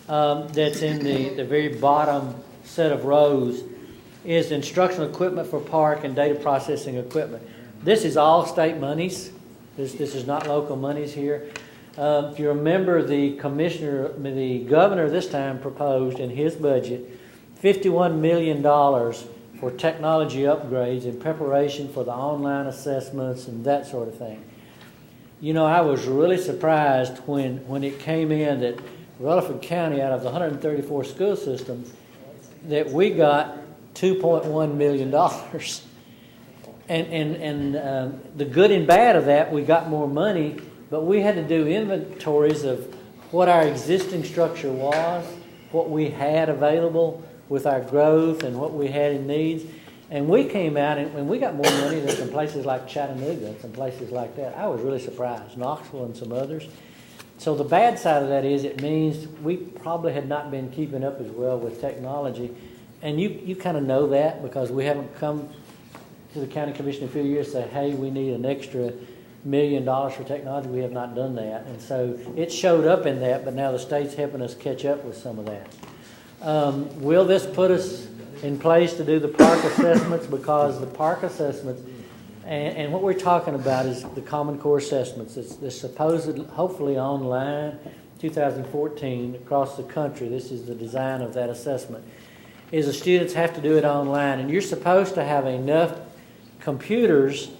that's in the very bottom set of rows is instructional equipment for park and data processing equipment. This is all state monies. This is not local monies here. If you remember, the governor this time proposed in his budget $51 million for technology upgrades in preparation for the online assessments and that sort of thing. You know, I was really surprised when it came in that Rutherford County, out of the 134 school systems, that we got $2.1 million. And the good and bad of that, we got more money, but we had to do inventories of what our existing structure was, what we had available with our growth and what we had in needs. And we came out and we got more money than some places like Chattanooga and some places like that. I was really surprised. Knoxville and some others. So the bad side of that is it means we probably had not been keeping up as well with technology. And you kind of know that because we haven't come to the county commission in a few years and say, hey, we need an extra $1 million for technology. We have not done that. And so it showed up in that, but now the state's helping us catch up with some of that. Will this put us in place to do the park assessments? Because the park assessments, and what we're talking about is the Common Core assessments. It's supposed, hopefully online, 2014, across the country. This is the design of that assessment. Is the students have to do it online. And you're supposed to have enough computers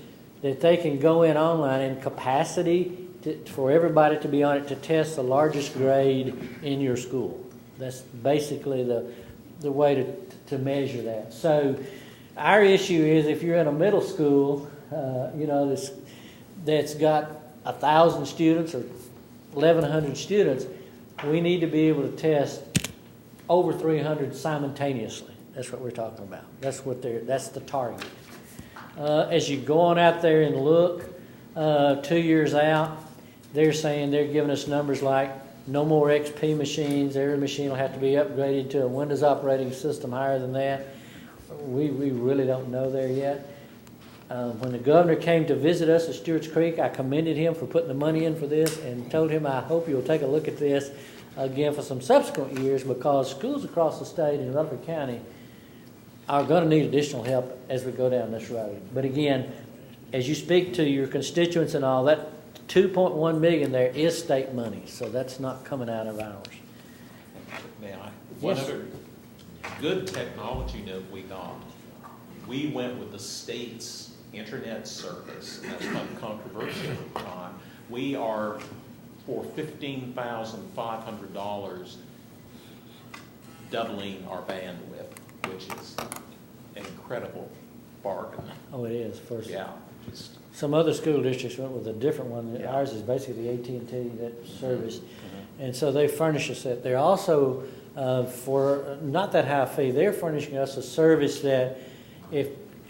that they can go in online in capacity for everybody to be on it to test the largest grade in your school. That's basically the way to measure that. So our issue is if you're in a middle school, that's got 1,000 students or 1,100 students, we need to be able to test over 300 simultaneously. That's what we're talking about. That's the target. As you go on out there and look 2 years out, they're saying they're giving us numbers like no more XP machines. Every machine will have to be upgraded to a Windows operating system higher than that. We really don't know there yet. When the governor came to visit us at Stewart's Creek, I commended him for putting the money in for this and told him I hope you'll take a look at this again for some subsequent years, because schools across the state in Rutherford County are going to need additional help as we go down this road. But again, as you speak to your constituents and all, that $2.1 million there is state money, so that's not coming out of ours. May I? One other good technology note we got. We went with the state's internet service, and that's not controversial at the time. We are, for $15,500, doubling our bandwidth, which is an incredible bargain. Oh, it is. First, Yeah. some other school districts went with a different one. Yeah. Ours is basically the AT&T that service, and so they furnish us that. They're also for not that high fee. They're furnishing us a service that,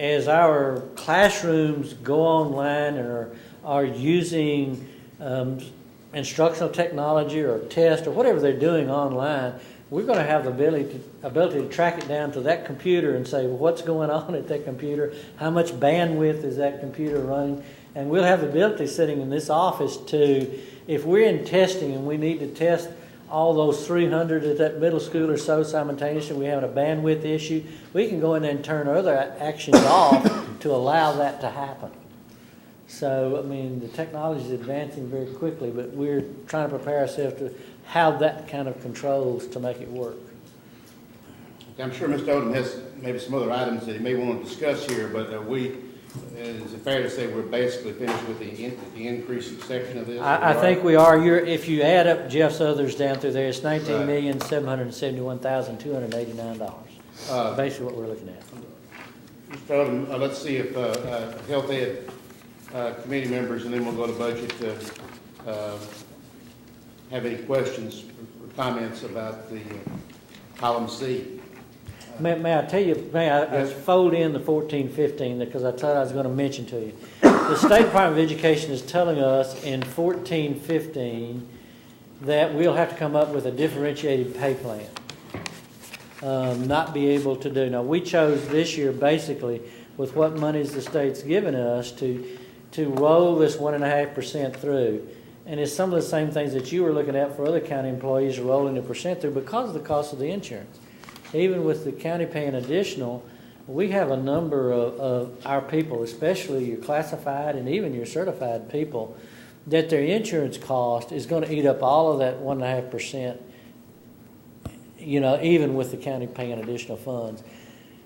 as our classrooms go online or are using instructional technology or test or whatever they're doing online, we're going to have the ability to track it down to that computer and say, well, what's going on at that computer? How much bandwidth is that computer running? And we'll have the ability sitting in this office to, if we're in testing and we need to test all those 300 at that middle school or so simultaneously, we have a bandwidth issue, we can go in there and turn other actions off to allow that to happen. So, I mean, the technology is advancing very quickly, but we're trying to prepare ourselves to have that kind of controls to make it work. I'm sure Mr. Odom has maybe some other items that he may want to discuss here, but is it fair to say we're basically finished with the increasing section of this? I think we are. If you add up Jeff's others down through there, it's $19,771,289. Basically what we're looking at. Mr. Odom, let's see if Health Ed committee members, and then we'll go to budget, have any questions or comments about the column C. May I tell you, I fold in the 14-15 because I thought I was going to mention to you. The State Department of Education is telling us in 14-15 that we'll have to come up with a differentiated pay plan. Not be able to do. Now, we chose this year basically with what monies the state's given us to roll this 1.5% through. And it's some of the same things that you were looking at for other county employees rolling the percent through because of the cost of the insurance. Even with the county paying additional, we have a number of our people, especially your classified and even your certified people, that their insurance cost is going to eat up all of that 1.5%, even with the county paying additional funds.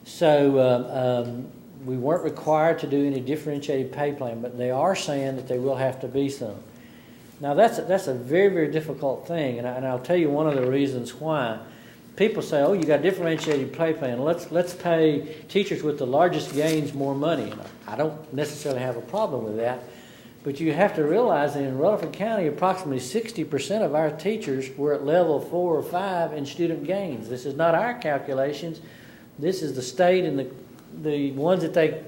So we weren't required to do any differentiated pay plan, but they are saying that there will have to be some. Now, that's a very, very difficult thing, and I'll tell you one of the reasons why. People say, oh, you got a differentiated pay plan. Let's pay teachers with the largest gains more money. And I don't necessarily have a problem with that, but you have to realize that in Rutherford County, approximately 60% of our teachers were at level 4 or 5 in student gains. This is not our calculations. This is the state and the ones that they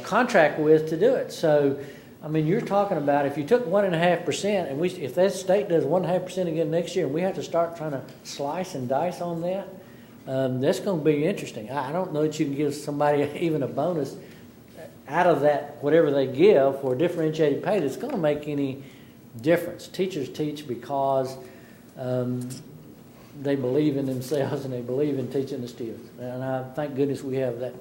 contract with to do it. So, I mean, you're talking about if you took 1.5%, and if that state does 1.5% again next year, and we have to start trying to slice and dice on that, that's going to be interesting. I don't know that you can give somebody even a bonus out of that, whatever they give for differentiated pay, that's going to make any difference. Teachers teach because they believe in themselves and they believe in teaching the students. And I thank goodness we have that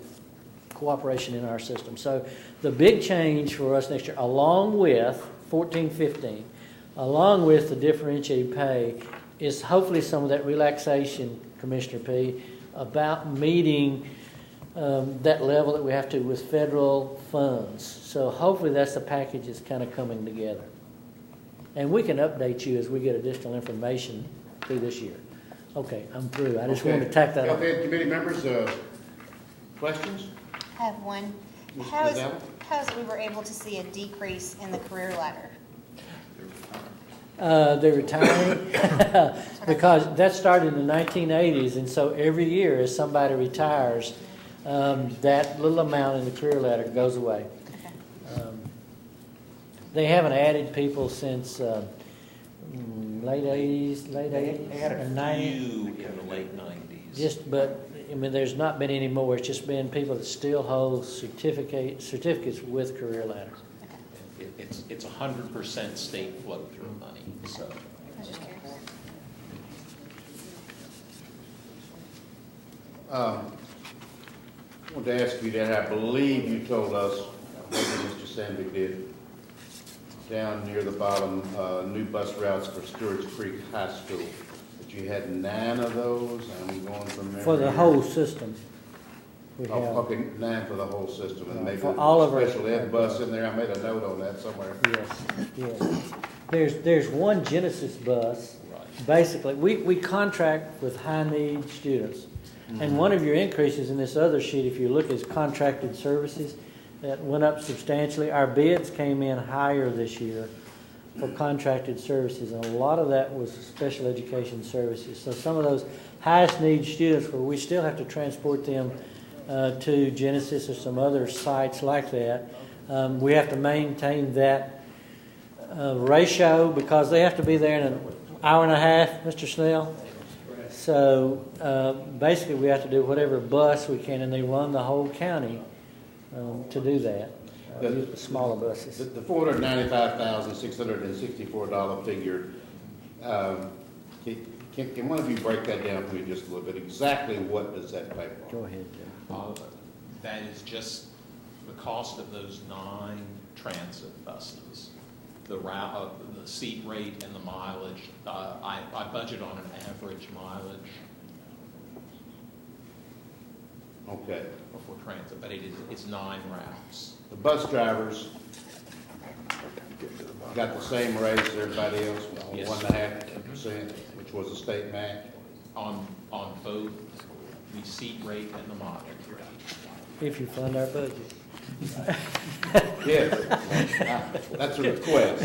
cooperation in our system. So the big change for us next year, along with 14-15, along with the differentiated pay, is hopefully some of that relaxation, Commissioner P., about meeting that level that we have to with federal funds. So hopefully that's the package that's kind of coming together. And we can update you as we get additional information through this year. Okay, I'm through. I just wanted to tack that on. Health Ed committee members, questions? I have one. How is it we were able to see a decrease in the career ladder? They're retiring because that started in the 1980s, and so every year as somebody retires, that little amount in the career ladder goes away. They haven't added people since late 80s, They had or a 90s. few in the late 90s. But I mean, there's not been any more. It's just been people that still hold certificates with career ladders. It's 100% state flow-through money, so. I was just curious. I wanted to ask you that, I believe you told us, maybe Mr. Sandvik did, down near the bottom, new bus routes for Stewart's Creek High School, that you had 9 of those, I'm going from memory. For the whole system. We have. Oh, okay, 9 for the whole system, and maybe For all of our- a special ed bus in there, I made a note on that somewhere. Yes. There's one Genesis bus. Right. Basically, we contract with high-need students. And one of your increases in this other sheet, if you look, is contracted services. That went up substantially. Our bids came in higher this year for contracted services, and a lot of that was special education services. So some of those highest need students where we still have to transport them to Genesis or some other sites like that, we have to maintain that ratio because they have to be there in an hour and a half, Mr. Snell. So basically we have to do whatever bus we can, and they run the whole county to do that. The smaller buses. The $495,664 figure, can one of you break that down for me just a little bit? Exactly what does that pay for? Go ahead, Joe. That is just the cost of those 9 transit buses. The route, the seat rate and the mileage. I budget on an average mileage Okay. before transit, but it's 9 routes. The bus drivers got the same raise as everybody else, Yes. 1.5%, which was a state match. On both the seat rate and the mileage rate. If you fund our budget. Yes, that's a request.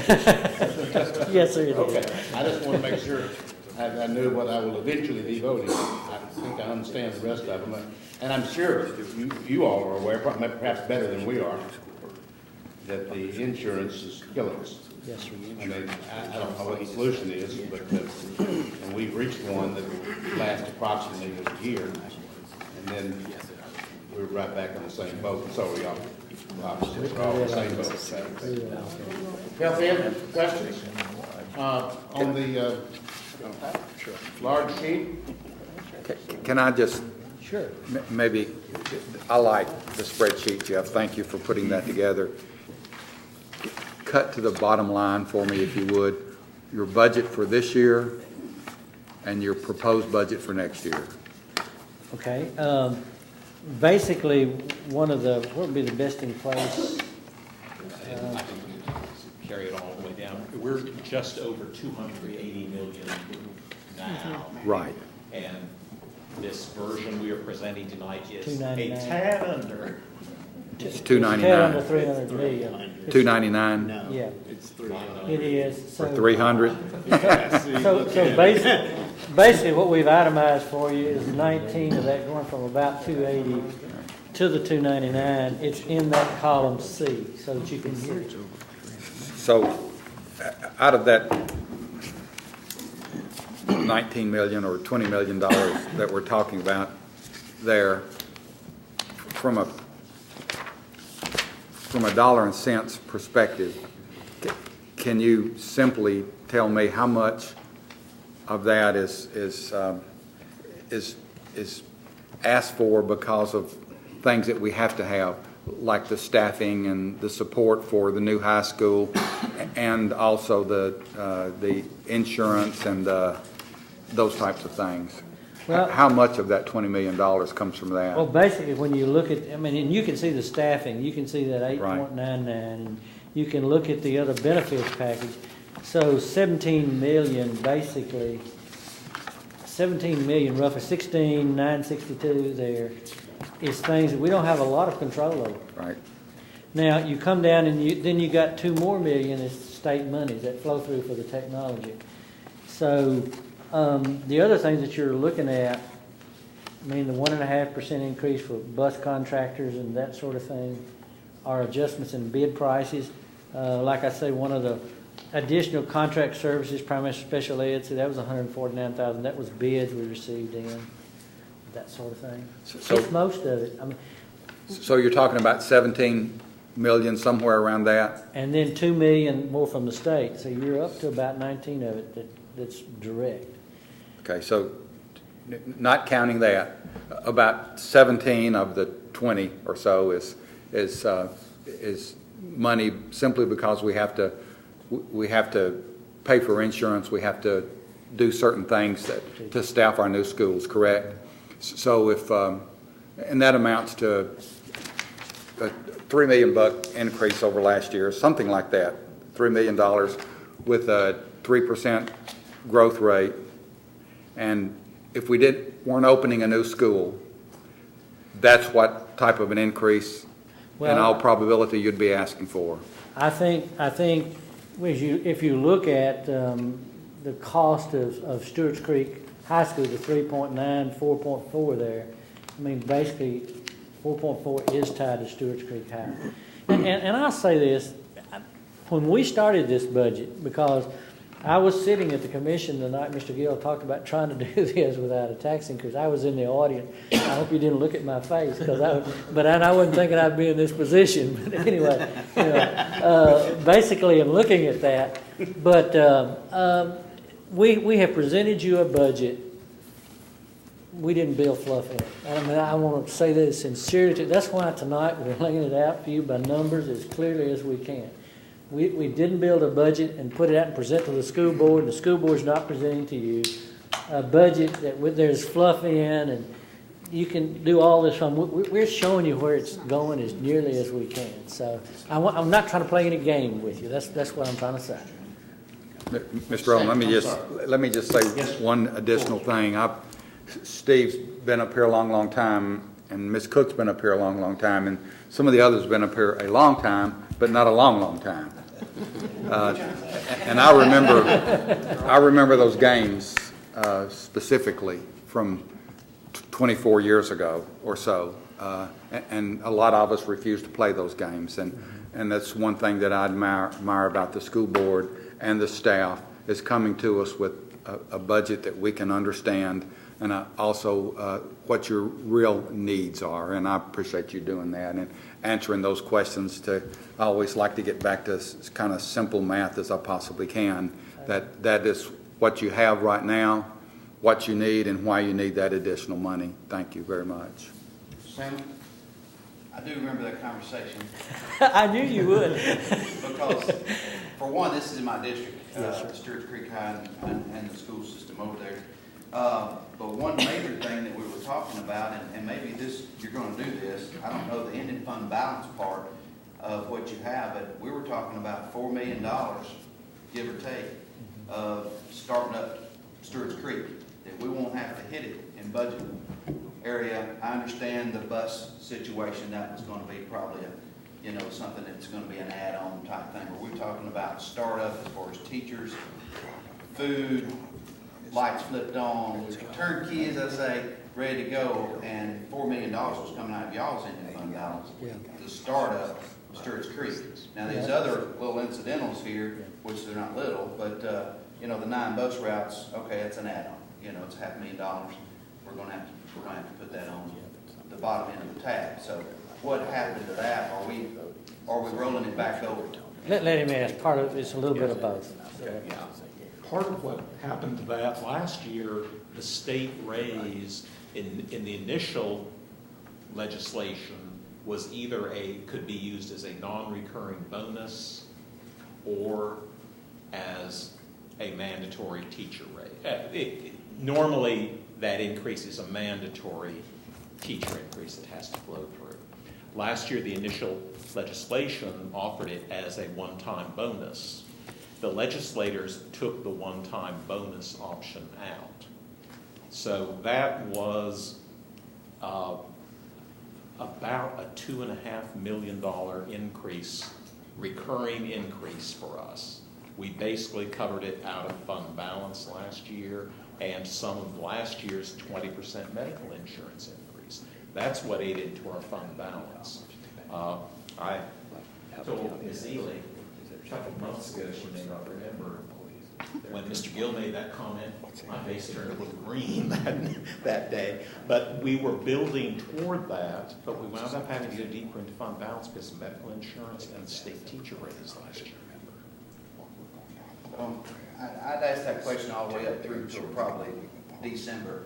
Yes, sir, it is. Okay, I just want to make sure I knew what I will eventually be voting on. I think I understand the rest of them. And I'm sure you all are aware, perhaps better than we are, that the insurance is killing us. Yes, sir. I mean, I don't know what the solution is, but, and we've reached one that will last approximately a year. And then we're right back on the same boat, and so are y'all. Obviously, we're all on the same boat. Health Ed, questions? On the large sheet? Can I just, Sure. maybe, I like the spreadsheet, Jeff, thank you for putting that together. Cut to the bottom line for me, if you would, your budget for this year and your proposed budget for next year. Okay. Basically, what would be the best in place? And I can carry it all the way down. We're just over 280 million now. Right. And this version we are presenting tonight is a 299. tad under. It's It's under 299. 300 million. 299 Yeah, it is. for So- 300? So basically, what we've itemized for you is 19 of that going from about 280 to the 299. It's in that column C, so that you can hear it. So out of that 19 million or $20 million that we're talking about there, from a dollar and cents perspective, can you simply tell me how much of that is asked for because of things that we have to have, like the staffing and the support for the new high school, and also the insurance and those types of things? Well- How much of that $20 million comes from that? Well, basically, when you look at, and you can see the staffing, you can see that 8.99, and you can look at the other benefits package. So 17 million, basically, 17 million, roughly 16,962 there, is things that we don't have a lot of control over. Right. Now, you come down and then you got $2 more million as state monies that flow through for the technology. So, the other things that you're looking at, I mean, the 1.5% increase for bus contractors and that sort of thing are adjustments in bid prices. Like I say, one of the additional contract services, primary special ed, so that was $149,000. That was bids we received in, that sort of thing. So- It's most of it. I mean, So you're talking about 17 million, somewhere around that? and then $2 million more from the state. So you're up to about 19 of it that's direct. Okay, so not counting that, about 17 of the 20 or so is money simply because we have to pay for insurance, we have to do certain things to staff our new schools, correct? So if, and that amounts to a $3 million increase over last year, something like that, $3 million with a 3% growth rate. And if we weren't opening a new school, that's what type of an increase in all probability you'd be asking for. I think if you look at the cost of Stewart's Creek High School, the 3.9, 4.4 there, I mean, basically 4.4 is tied to Stewart's Creek High. And I'll say this, when we started this budget, because I was sitting at the commission the night Mr. Gill talked about trying to do this without a tax increase. I was in the audience. I hope you didn't look at my face, but I wasn't thinking I'd be in this position. But anyway, basically I'm looking at that. But we have presented you a budget. We didn't build fluff in it. I mean, I want to say this sincerely. That's why tonight we're laying it out for you by numbers as clearly as we can. We didn't build a budget and put it out and present to the school board. The school board's not presenting to you a budget that there's fluff in, and you can do all this from. We're showing you where it's going as nearly as we can. So I'm not trying to play any game with you. That's what I'm trying to say. Mr. Owen, let me just say one additional thing. Steve's been up here a long time, and Ms. Cook's been up here a long time, and some of the others have been up here a long time, but not a long time. And I remember those games specifically from 24 years ago or so, and a lot of us refused to play those games, and that's one thing that I admire about the school board and the staff is coming to us with a budget that we can understand, and also what your real needs are, and I appreciate you doing that and answering those questions. I always like to get back to as kind of simple math as I possibly can. That is what you have right now, what you need, and why you need that additional money. Thank you very much. Sam? I do remember that conversation. I knew you would. Because, for one, this is in my district, Stewart's Creek High and the school system over there. But one major thing that we were talking about, and maybe you're going to do this, I don't know the ending fund balance part of what you have, but we were talking about $4 million, give or take, of starting up Stewart's Creek, that we won't have to hit it in budget area. I understand the bus situation, that was going to be probably something that's going to be an add-on type thing. But we're talking about startup as far as teachers, food, lights flipped on, turnkey, as I say, ready to go, and $4 million was coming out of y'all's ending fund balance to start up Stewart's Creek. Now, these other little incidentals here, which they're not little, but, the 9 bus routes, okay, it's an add-on. It's $500,000. We're going to have to put that on the bottom end of the tab. So what happened to that? Are we rolling it back over? Let him ask. Part of it's a little bit of both. Yeah. Part of what happened to that last year, the state raised in the initial legislation was either could be used as a non-recurring bonus or as a mandatory teacher raise. Normally, that increase is a mandatory teacher increase that has to flow through. Last year, the initial legislation offered it as a one-time bonus. The legislators took the one-time bonus option out. So that was a about a $2.5 million increase, recurring increase for us. We basically covered it out of fund balance last year and some of last year's 20% medical insurance increase. That's what ate into our fund balance. I told Ms. Ely a couple of months ago, she may not remember, when Mr. Gill made that comment, my face turned a little green that day. But we were building toward that, but we wound up having to go deeper into fund balance because of medical insurance and state teacher raises last year. I'd asked that question all the way up through till probably December.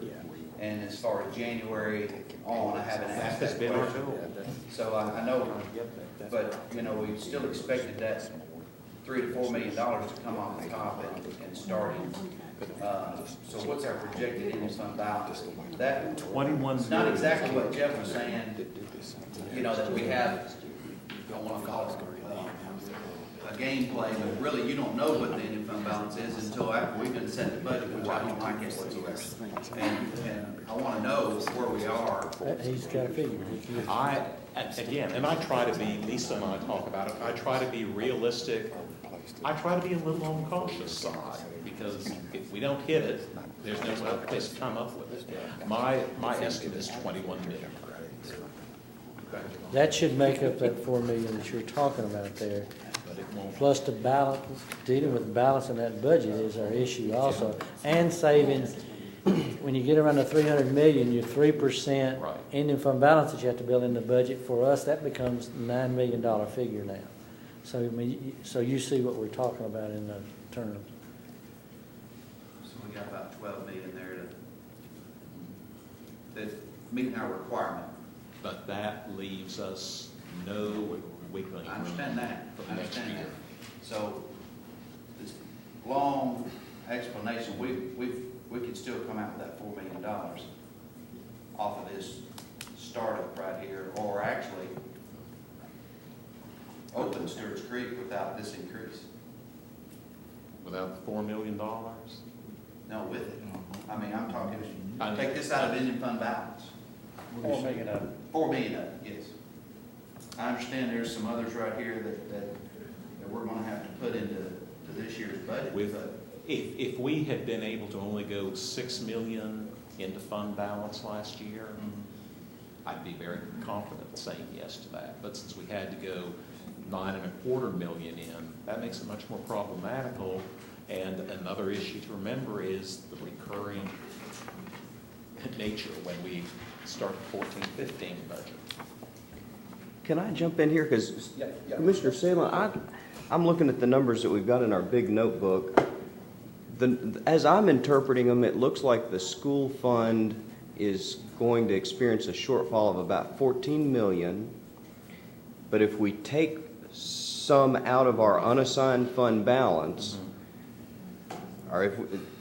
And as far as January on, I haven't asked that question. So I know, but, you know, we still expected that $3 to $4 million to come off the top and starting. So what's our projected ending fund balance? That, 21. it's not exactly what Jeff was saying, you know, that we have, I don't want to call it a game plan, but really you don't know what the ending fund balance is until after we've been setting the budget, which I don't like it whatsoever. And I want to know where we are. He's got a figure. And I try to be, Lisa and I talk about it, I try to be realistic. I try to be a little on the cautious side, because if we don't hit it, there's no other place to come up with it. My estimate is 21 million. That should make up that 4 million that you're talking about there. But it won't. Plus the balance, dealing with balancing that budget is our issue also. And saving, when you get around the 300 million, your 3% Right. ending fund balance that you have to build in the budget, for us, that becomes $9 million figure now. So, I mean, so you see what we're talking about in the terms. So we got about 12 million there that's meeting our requirement. But that leaves us no wiggling I understand that. room for I the next understand year. that. So this long explanation, we could still come out with that $4 million off of this startup right here, or actually open Stewart's Creek without this increase. Without the $4 million? No, with it. I mean, I'm talking, I know. take this out of ending fund balance. 4 million of it. 4 million of it, yes. I understand there's some others right here that we're gonna have to put into this year's budget. If we had been able to only go 6 million into fund balance last year, I'd be very confident saying yes to that. But since we had to go 9.25 million in, that makes it much more problematical. And another issue to remember is the recurring nature when we start the 14-15 budget. Can I jump in here? Because Commissioner Salem, I'm looking at the numbers that we've got in our big notebook. As I'm interpreting them, it looks like the school fund is going to experience a shortfall of about 14 million. But if we take some out of our unassigned fund balance, or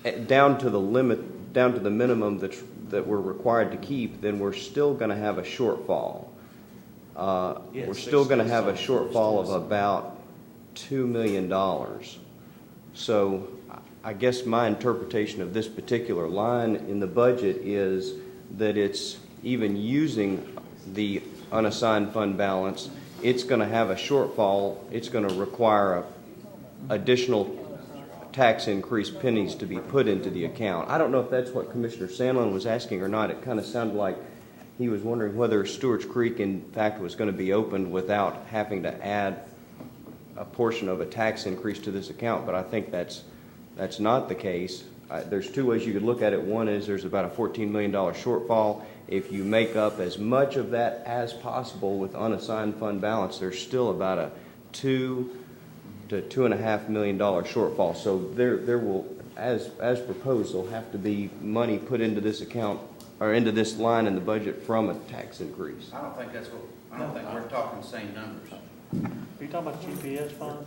if down to the limit, down to the minimum that we're required to keep, then we're still going to have a shortfall. We're still going to have a shortfall of about $2 million. So I guess my interpretation of this particular line in the budget is that it's even using the unassigned fund balance, it's going to have a shortfall. It's going to require additional tax increase pennies to be put into the account. I don't know if that's what Commissioner Sandlin was asking or not. It kind of sounded like he was wondering whether Stewart's Creek, in fact, was going to be opened without having to add a portion of a tax increase to this account. But I think that's not the case. There's two ways you could look at it. One is there's about a $14 million shortfall. If you make up as much of that as possible with unassigned fund balance, there's still about a $2 to $2.5 million shortfall. So there will, as proposed, there'll have to be money put into this account or into this line in the budget from a tax increase. I don't think we're talking the same numbers. Are you talking about GPS fund,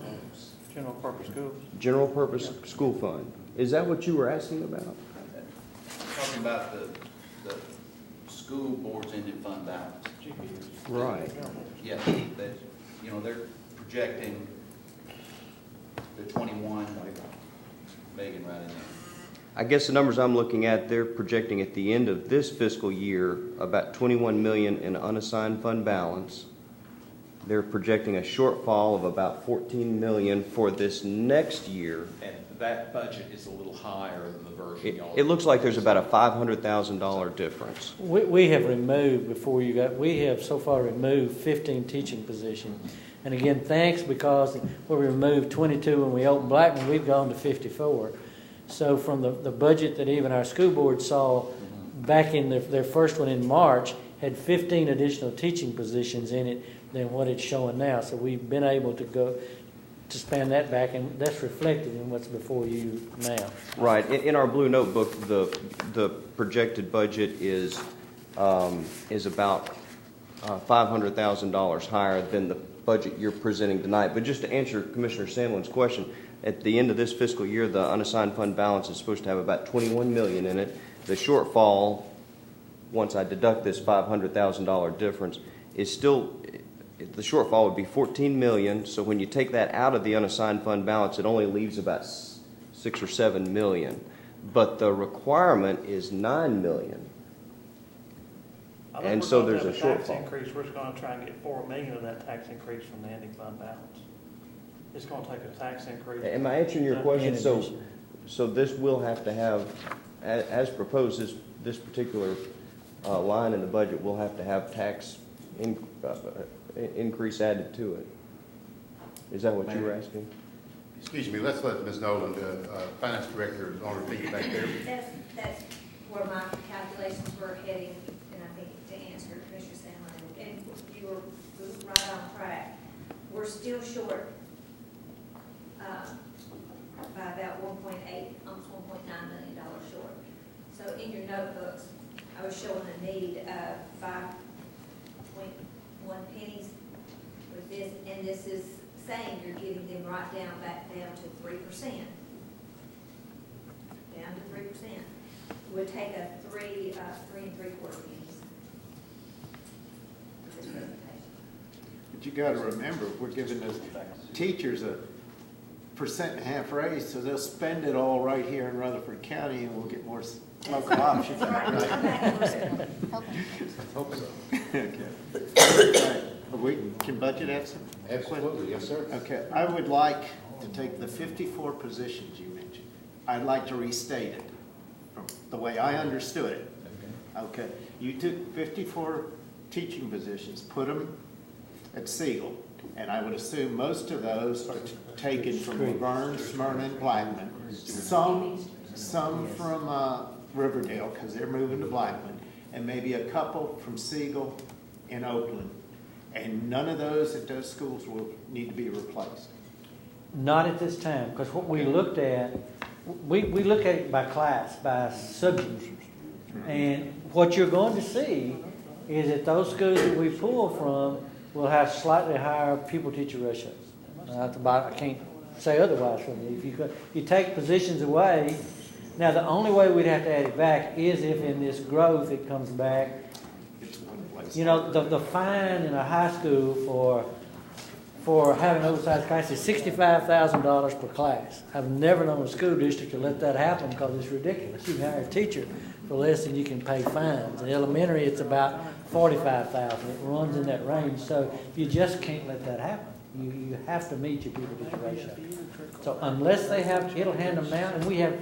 general purpose schools? General purpose school fund. Is that what you were asking about? Talking about the school board's ended fund balance. Right. Yeah, that, you know, they're projecting the 21 million right in there. I guess the numbers I'm looking at, they're projecting at the end of this fiscal year about 21 million in unassigned fund balance. They're projecting a shortfall of about 14 million for this next year. And that budget is a little higher than the version y'all. It looks like there's about a $500,000 difference. We have removed, we have so far removed 15 teaching positions. And again, thanks, because we removed 22 when we opened Blackman, we've gone to 54. So from the budget that even our school board saw back in their first one in March, had 15 additional teaching positions in it than what it's showing now. So we've been able to span that back, and that's reflected in what's before you now. Right. In our blue notebook, the projected budget is about $500,000 higher than the budget you're presenting tonight. But just to answer Commissioner Sandlin's question, at the end of this fiscal year, the unassigned fund balance is supposed to have about 21 million in it. The shortfall, once I deduct this $500,000 difference, is still, the shortfall would be 14 million. So when you take that out of the unassigned fund balance, it only leaves about 6 or 7 million. But the requirement is 9 million. And so there's a shortfall. Tax increase, we're just going to try and get 4 million of that tax increase from the ending fund balance. It's going to take a tax increase. Am I answering your question? So this will have to have, as proposed, this particular line in the budget will have to have tax increase added to it. Is that what you were asking? Excuse me, let's let Ms. Nolan, Finance Director, is on her feet back there. That's where my calculations were heading, and I think to answer Commissioner Sandlin, and you were right on track. We're still short by about 1.8, almost $1.9 million short. So in your notebooks, I was showing a need of 5.1 pennies with this, and this is saying you're giving them right back down to 3%. Down to 3%. Would take a 3 3/4 pennies for this presentation. But you gotta remember, we're giving those teachers a 1.5% raise, so they'll spend it all right here in Rutherford County, and we'll get more local options. Hope so. Okay. We can budget have some? Absolutely, yes, sir. Okay, I would like to take the 54 positions you mentioned. I'd like to restate it from the way I understood it. Okay, you took 54 teaching positions, put them at Siegel, and I would assume most of those are taken from Laverne, Smyrna, and Blackman. Some from Riverdale, because they're moving to Blackman, and maybe a couple from Siegel and Oakland. And none of those at those schools will need to be replaced. Not at this time, because what we looked at, we look at it by class, by subject. And what you're going to see is that those schools that we pull from will have slightly higher pupil-teacher ratios. I can't say otherwise from you. If you take positions away, now the only way we'd have to add it back is if in this growth it comes back. You know, the fine in a high school for having oversized classes is $65,000 per class. I've never known a school district to let that happen because it's ridiculous. You can hire a teacher for less than you can pay fines. In elementary, it's about $45,000. It runs in that range, so you just can't let that happen. You have to meet your pupil-teacher ratio. So unless they have, it'll hand them down, and we have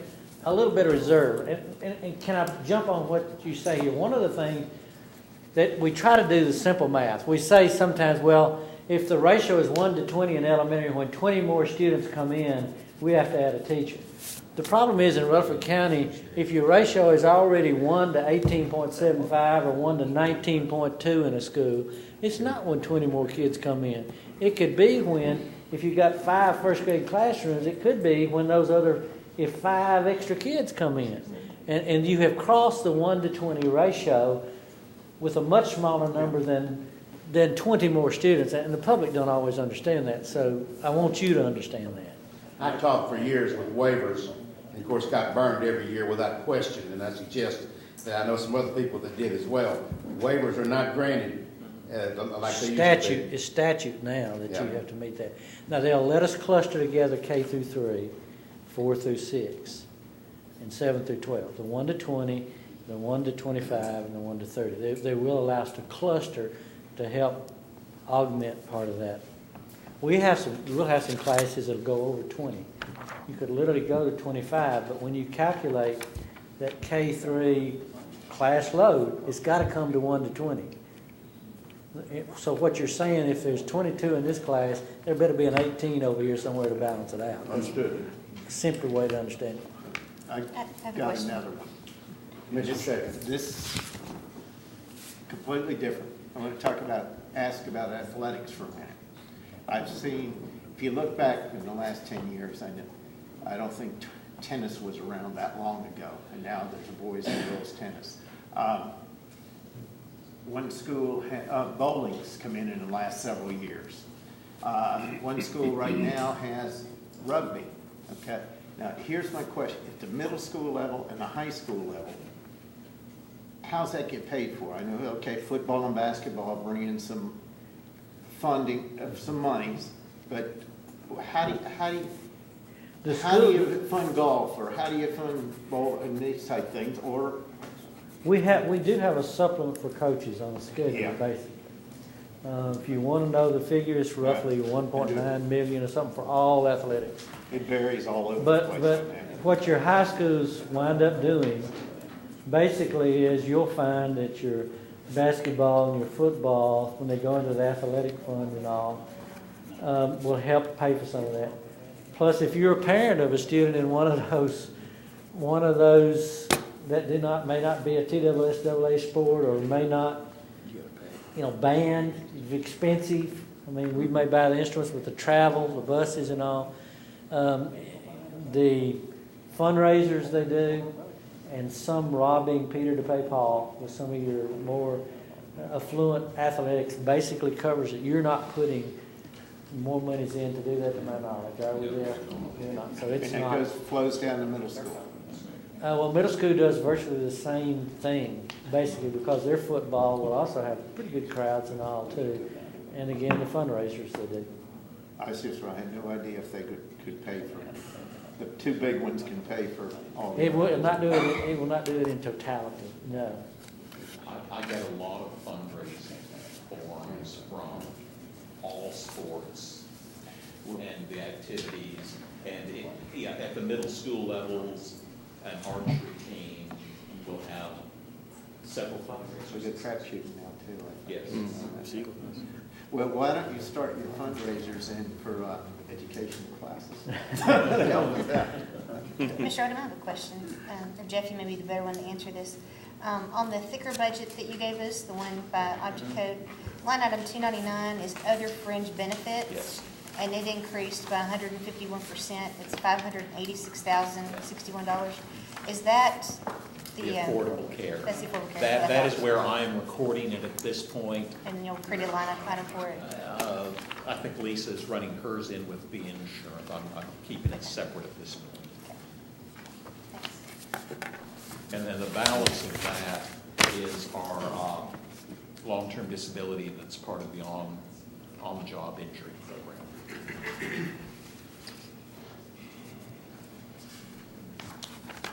a little bit of reserve. And can I jump on what you say here? One of the things that we try to do the simple math. We say sometimes, well, if the ratio is 1 to 20 in elementary, when 20 more students come in, we have to add a teacher. The problem is in Rutherford County, if your ratio is already 1 to 18.75 or 1 to 19.2 in a school, it's not when 20 more kids come in. It could be when, if you've got 5 first grade classrooms, it could be when if 5 extra kids come in. And you have crossed the 1 to 20 ratio with a much smaller number than 20 more students, and the public don't always understand that, so I want you to understand that. I taught for years with waivers, and of course got burned every year without question, and I suggest that I know some other people that did as well. Waivers are not granted like they used to be. It's statute now that you have to meet that. Now, they'll let us cluster together K through 3, 4 through 6. in 7 through 12, the 1 to 20, the 1 to 25, and the 1 to 30. They will allow us to cluster to help augment part of that. We'll have some classes that'll go over 20. You could literally go to 25, but when you calculate that K3 class load, it's got to come to 1 to 20. So what you're saying, if there's 22 in this class, there better be an 18 over here somewhere to balance it out. Understood. Simpler way to understand it. I have a got question. another one. Mr. Shea. This completely different. I want to ask about athletics for a minute. I've seen, if you look back in the last 10 years, I don't think tennis was around that long ago, and now there's a boys and girls tennis. One school, bowling's come in the last several years. One school right now has rugby, okay? Now, here's my question. At the middle school level and the high school level, how's that get paid for? I know, okay, football and basketball bring in some funding, some monies, but how do you fund golf, or how do you fund bowl and these type things, or? We do have a supplement for coaches on a schedule basis. If you want to know the figure, it's roughly 1.9 million or something for all athletics. It varies all over the place. But what your high schools wind up doing basically is you'll find that your basketball and your football, when they go into the athletic fund and all, will help pay for some of that. Plus, if you're a parent of a student in one of those that may not be a TSSAA sport, or may not, band, expensive. I mean, we may buy the instruments with the travel, the buses and all. The fundraisers they do, and some robbing Peter to pay Paul with some of your more affluent athletics basically covers it. You're not putting more monies in to do that, to my knowledge. Are we there? You're not. So it's and not. It flows down to middle school. Well, middle school does virtually the same thing, basically, because their football will also have pretty good crowds and all, too. And again, the fundraisers they do. I had no idea if they could pay for it. The two big ones can pay for all of it. It will not do it in totality, no. I get a lot of fundraising forms from all sports and the activities. And at the middle school levels, an archery team will have several fundraisers. We get trap shooting now too. Yes. Mm-hmm. Well, why don't you start your fundraisers in for educational classes? Help with that. Mr. Odom, I have a question. Jeff, you may be the better one to answer this. On the thicker budget that you gave us, the one by object code, line item 299 is other fringe benefits. Yes. And it increased by 151%. It's $586,061. Is that The affordable care. That's the affordable care. That is where I'm recording it at this point. And you'll create a line item for it? I think Lisa's running hers in with the insurance. I'm keeping it separate at this point. And then the balance of that is our long-term disability that's part of the on-the-job injury program.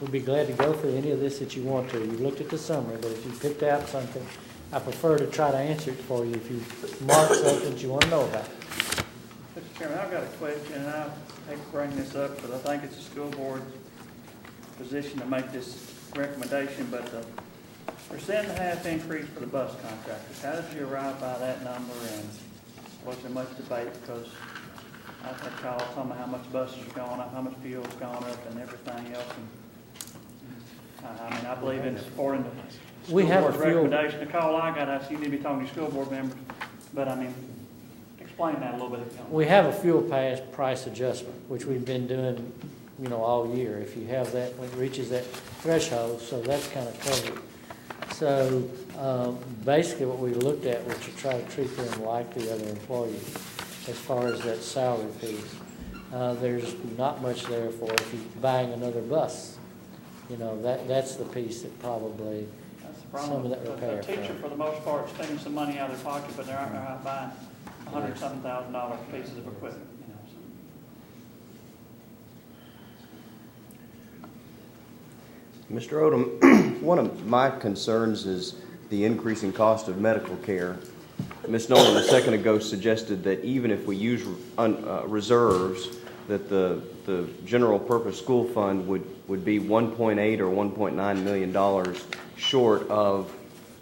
We'll be glad to go through any of this that you want to. You've looked at the summary, but if you picked out something, I prefer to try to answer it for you if you mark something that you want to know about. Mr. Chairman, I've got a question, and I hate to bring this up, but I think it's the school board's position to make this recommendation, but the % increase for the bus contractors, how did you arrive by that number, and was there much debate? Because I think y'all talking about how much buses are going up, how much fuel's gone up, and everything else. And I mean, I believe in supporting the school board's recommendation. The call I got, you need to be talking to your school board members, but I mean, explain that a little bit. We have a fuel price adjustment, which we've been doing, all year. If you have that, when it reaches that threshold, so that's kind of covered. So basically what we looked at was to try to treat them like the other employees as far as that salary piece. There's not much there for if you're buying another bus. That's the piece that probably some of that repair. The teacher, for the most part, is spending some money out of their pocket, but they're out buying $100,000 pieces of equipment. Mr. Odom, one of my concerns is the increasing cost of medical care. Ms. Nolan a second ago suggested that even if we use reserves, that the general purpose school fund would be $1.8 or $1.9 million short of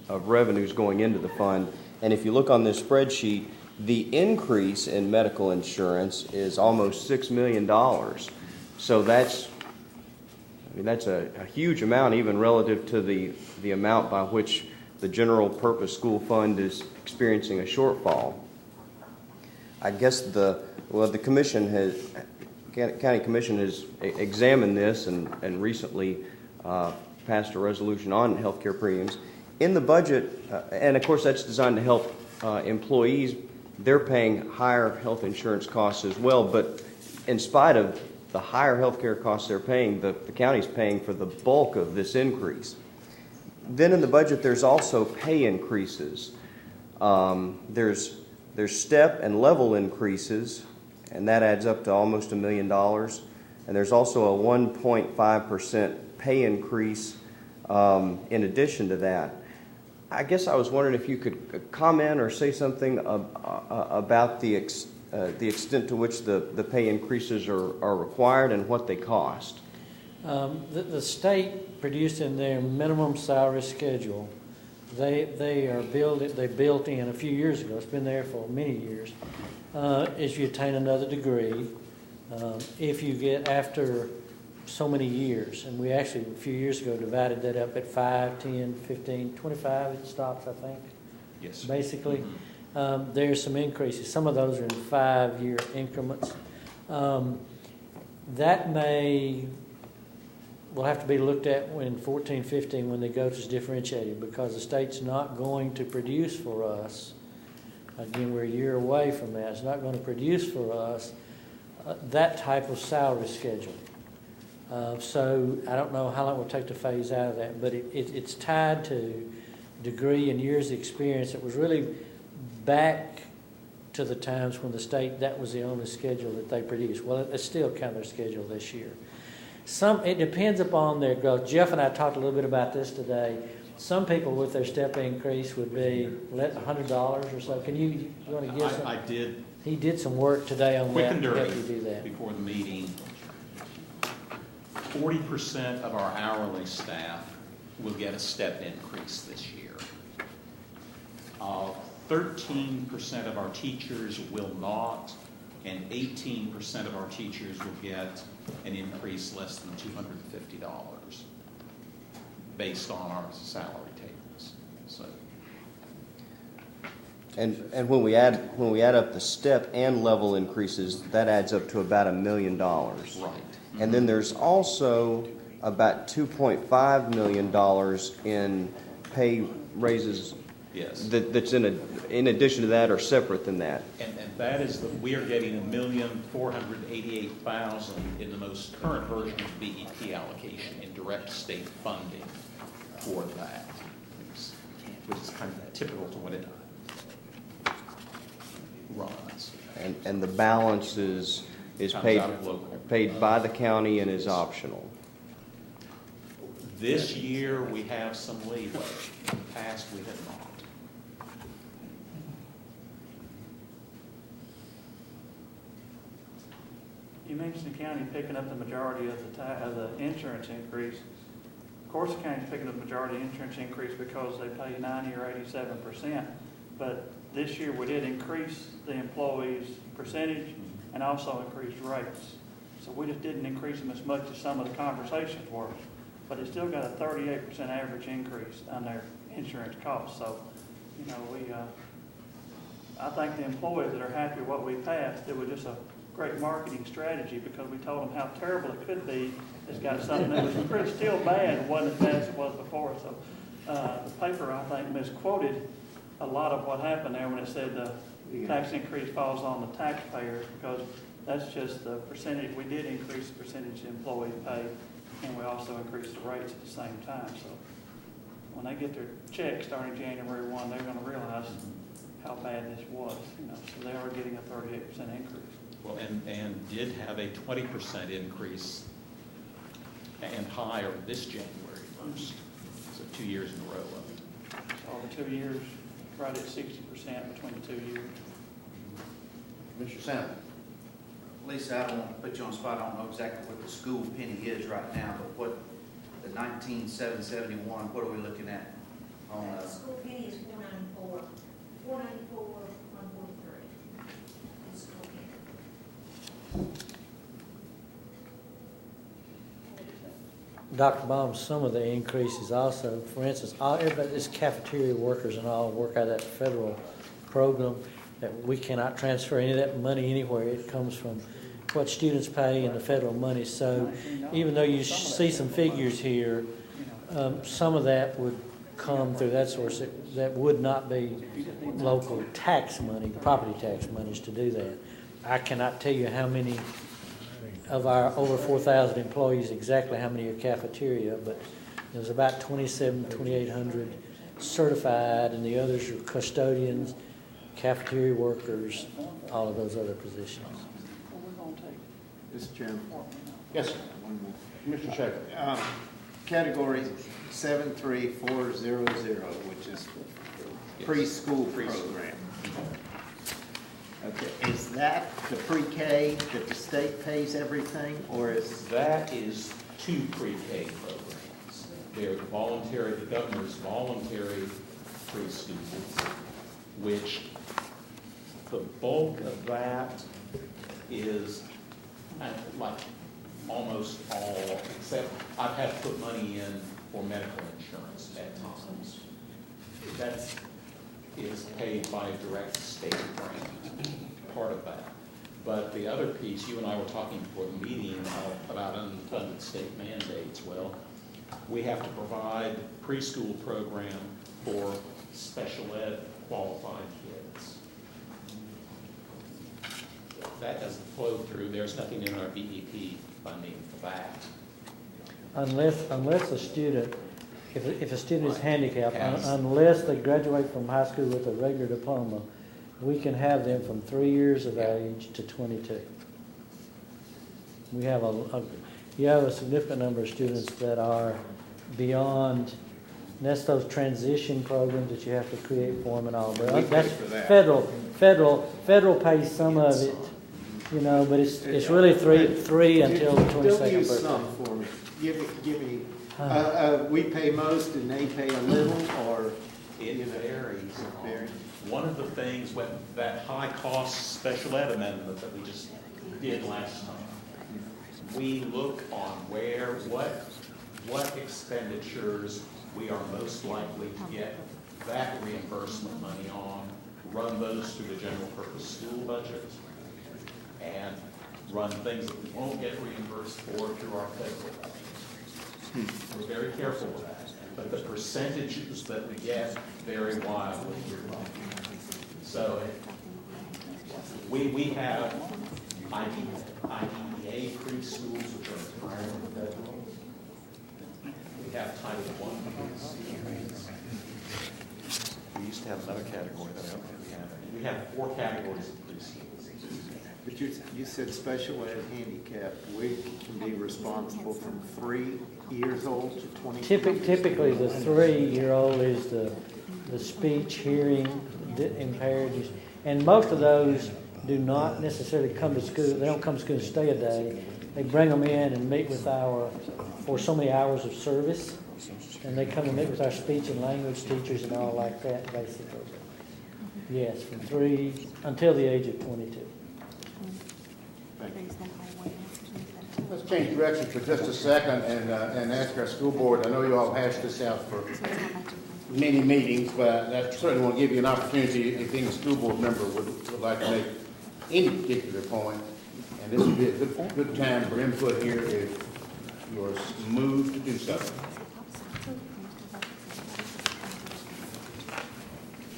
revenues going into the fund. And if you look on this spreadsheet, the increase in medical insurance is almost $6 million. So that's a huge amount, even relative to the amount by which the general purpose school fund is experiencing a shortfall. I guess the county commission has examined this and recently passed a resolution on healthcare premiums. In the budget, and of course that's designed to help employees, they're paying higher health insurance costs as well, but in spite of the higher healthcare costs they're paying, the county's paying for the bulk of this increase. Then in the budget, there's also pay increases. There's step and level increases, and that adds up to almost $1 million. And there's also a 1.5% pay increase in addition to that. I guess I was wondering if you could comment or say something about the extent to which the pay increases are required and what they cost. The state produced in their minimum salary schedule, they built in a few years ago, it's been there for many years, is you attain another degree if you get after so many years. And we actually, a few years ago, divided that up at 5, 10, 15, 25, it stops, I think. Yes. Basically. There's some increases. Some of those are in 5-year increments. That will have to be looked at in 14, 15 when the GOAT is differentiated, because the state's not going to produce for us, again, we're a year away from that, it's not going to produce for us that type of salary schedule. So I don't know how long it will take to phase out of that, but it's tied to degree and years of experience. It was really back to the times when the state, that was the only schedule that they produced. Well, it's still kind of their schedule this year. It depends upon their growth. Jeff and I talked a little bit about this today. Some people with their step increase would be $100 or so. Can you want to give some? I did. He did some work today on Quick that and to help dirty you do that. before the meeting. 40% of our hourly staff will get a step increase this year. 13% of our teachers will not, and 18% of our teachers will get an increase less than $250 based on our salary tables. So, And when we add up the step and level increases, that adds up to about $1 million. right. And then there's also about $2.5 million in pay raises. Yes. That's in addition to that or separate than that. And that is we are getting $1,488,000 in the most current version of BEP allocation in direct state funding for that, which is kind of typical to what it runs. And the balance is Comes paid out of local. paid by the county and is optional. This year, we have some leeway. In the past, we have not. You mentioned the county picking up the majority of the insurance increase. Of course, the county's picking up the majority of the insurance increase because they pay 90 or 87%. But this year, we did increase the employees' percentage and also increased rates. So we just didn't increase them as much as some of the conversations were. But it's still got a 38% average increase on their insurance costs. So, you know, I think the employees that are happy with what we passed, it was just a great marketing strategy because we told them how terrible it could be. It's got something that was pretty still bad. It wasn't as bad as it was before. So the paper, I think, misquoted a lot of what happened there when it said the tax increase falls on the taxpayers, because that's just the percentage. We did increase the percentage the employees pay, and we also increased the rates at the same time. So when they get their check starting January 1, they're going to realize how bad this was. You know, so they are getting a 38% increase. Well, and did have a 20% increase and higher this January 1st. So 2 years in a row of it. All the 2 years, right at 60% between the 2 years. Mr. Sample? Lisa, I don't want to put you on the spot, I don't know exactly what the school penny is right now, but what, the 19,771, what are we looking at on, School penny is 494, 143. School penny. Dr. Baum, some of the increases also, for instance, everybody, this cafeteria workers and all work out of that federal program that we cannot transfer any of that money anywhere. It comes from what students pay and the federal money. So even though you see some figures here, some of that would come through that source that would not be local tax money, property tax monies to do that. I cannot tell you how many of our over 4,000 employees, exactly how many are cafeteria, but there's about 2,800 certified, and the others are custodians, cafeteria workers, all of those other positions. Mr. Chairman. Yes, sir. One more. Mr. Shaker? Category 73400, which is preschool program. Okay, is that the pre-K that the state pays everything, or is? That is 2 pre-K programs. They're the governor's voluntary preschools, which the bulk of that is like almost all, except I've had to put money in for medical insurance at times. That is paid by a direct state grant, part of that. But the other piece, you and I were talking before the meeting about unfunded state mandates. Well, we have to provide preschool program for special ed qualified kids. That doesn't flow through. There's nothing in our BEP funding for that. Unless a student, if a student is handicapped, Yes. unless they graduate from high school with a regular diploma, we can have them from 3 years of age to 22. We have you have a significant number of students that are beyond, and that's those transition programs that you have to create for them and all. We But pay that's for that. federal pays some of it, but it's really three until the 22nd Don't use birthday. some for me. Give me, we pay most and they pay a little, or? It varies. Varies. One of the things with that high-cost special ed amendment that we just did last time, we look on what expenditures we are most likely to get that reimbursement money on, run those through the general purpose school budget, and run things that we won't get reimbursed for through our federal budget. We're very careful with that, but the percentages that we get vary wildly. So we have IDEA preschools, which are entirely federal. We have Title I preschools. We used to have another category that I don't think we have. We have 4 categories of preschools. But you said special ed handicap, we can be responsible from 3 years old to 20? Typically, the 3-year-old is the speech, hearing impaired, and most of those do not necessarily come to school. They don't come to school and stay a day. They bring them in and meet with for so many hours of service, and they come and meet with our speech and language teachers and all like that, basically. Yes, from 3 until the age of 22. Let's change direction for just a second and ask our school board. I know you all hashed this out for many meetings, but I certainly want to give you an opportunity if any school board member would like to make any particular point. And this would be a good time for input here if you're moved to do so.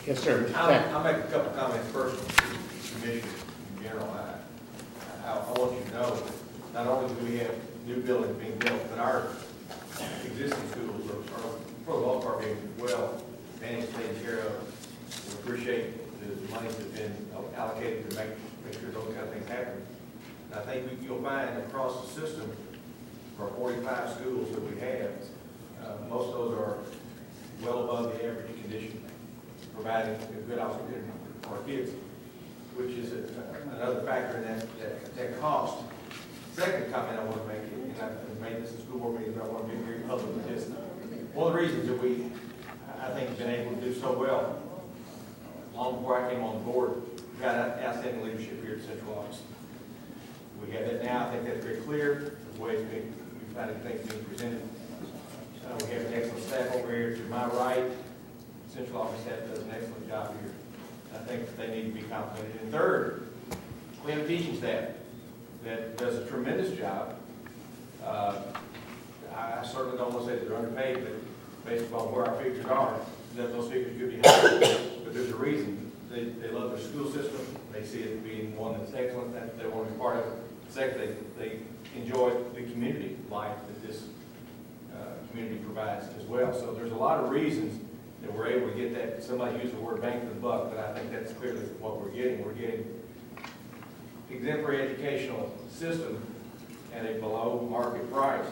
Yes, sir. I'll make a couple comments first, Commissioner in general. I want you to know, not only do we have new buildings being built, but our existing schools are for the most part being well managed, taken care of. We appreciate the money that's been allocated to make sure those kind of things happen. And I think you'll find across the system, for 45 schools that we have, Most of those are well above the average condition, providing a good opportunity for our kids, which is another factor in that cost. Second comment I want to make, and I've made this in school board meetings, but I want to be very public with this. One of the reasons that we, I think, have been able to do so well, long before I came on board, we got outstanding leadership here at Central Office. We have that now. I think that's very clear, the way it's being, we find things being presented. We have an excellent staff over here to my right. Central Office staff does an excellent job here. I think that they need to be complimented. And third, we have a teaching staff that does a tremendous job. I certainly don't want to say that they're underpaid, but based upon where our figures are, that those figures could be higher. But there's a reason. They love their school system. They see it being one that's excellent, that they want to be part of it. Second, they enjoy the community life that this community provides as well. So there's a lot of reasons that we're able to get that. Somebody used the word bang for the buck, but I think that's clearly what we're getting. We're getting exemplary educational system at a below market price.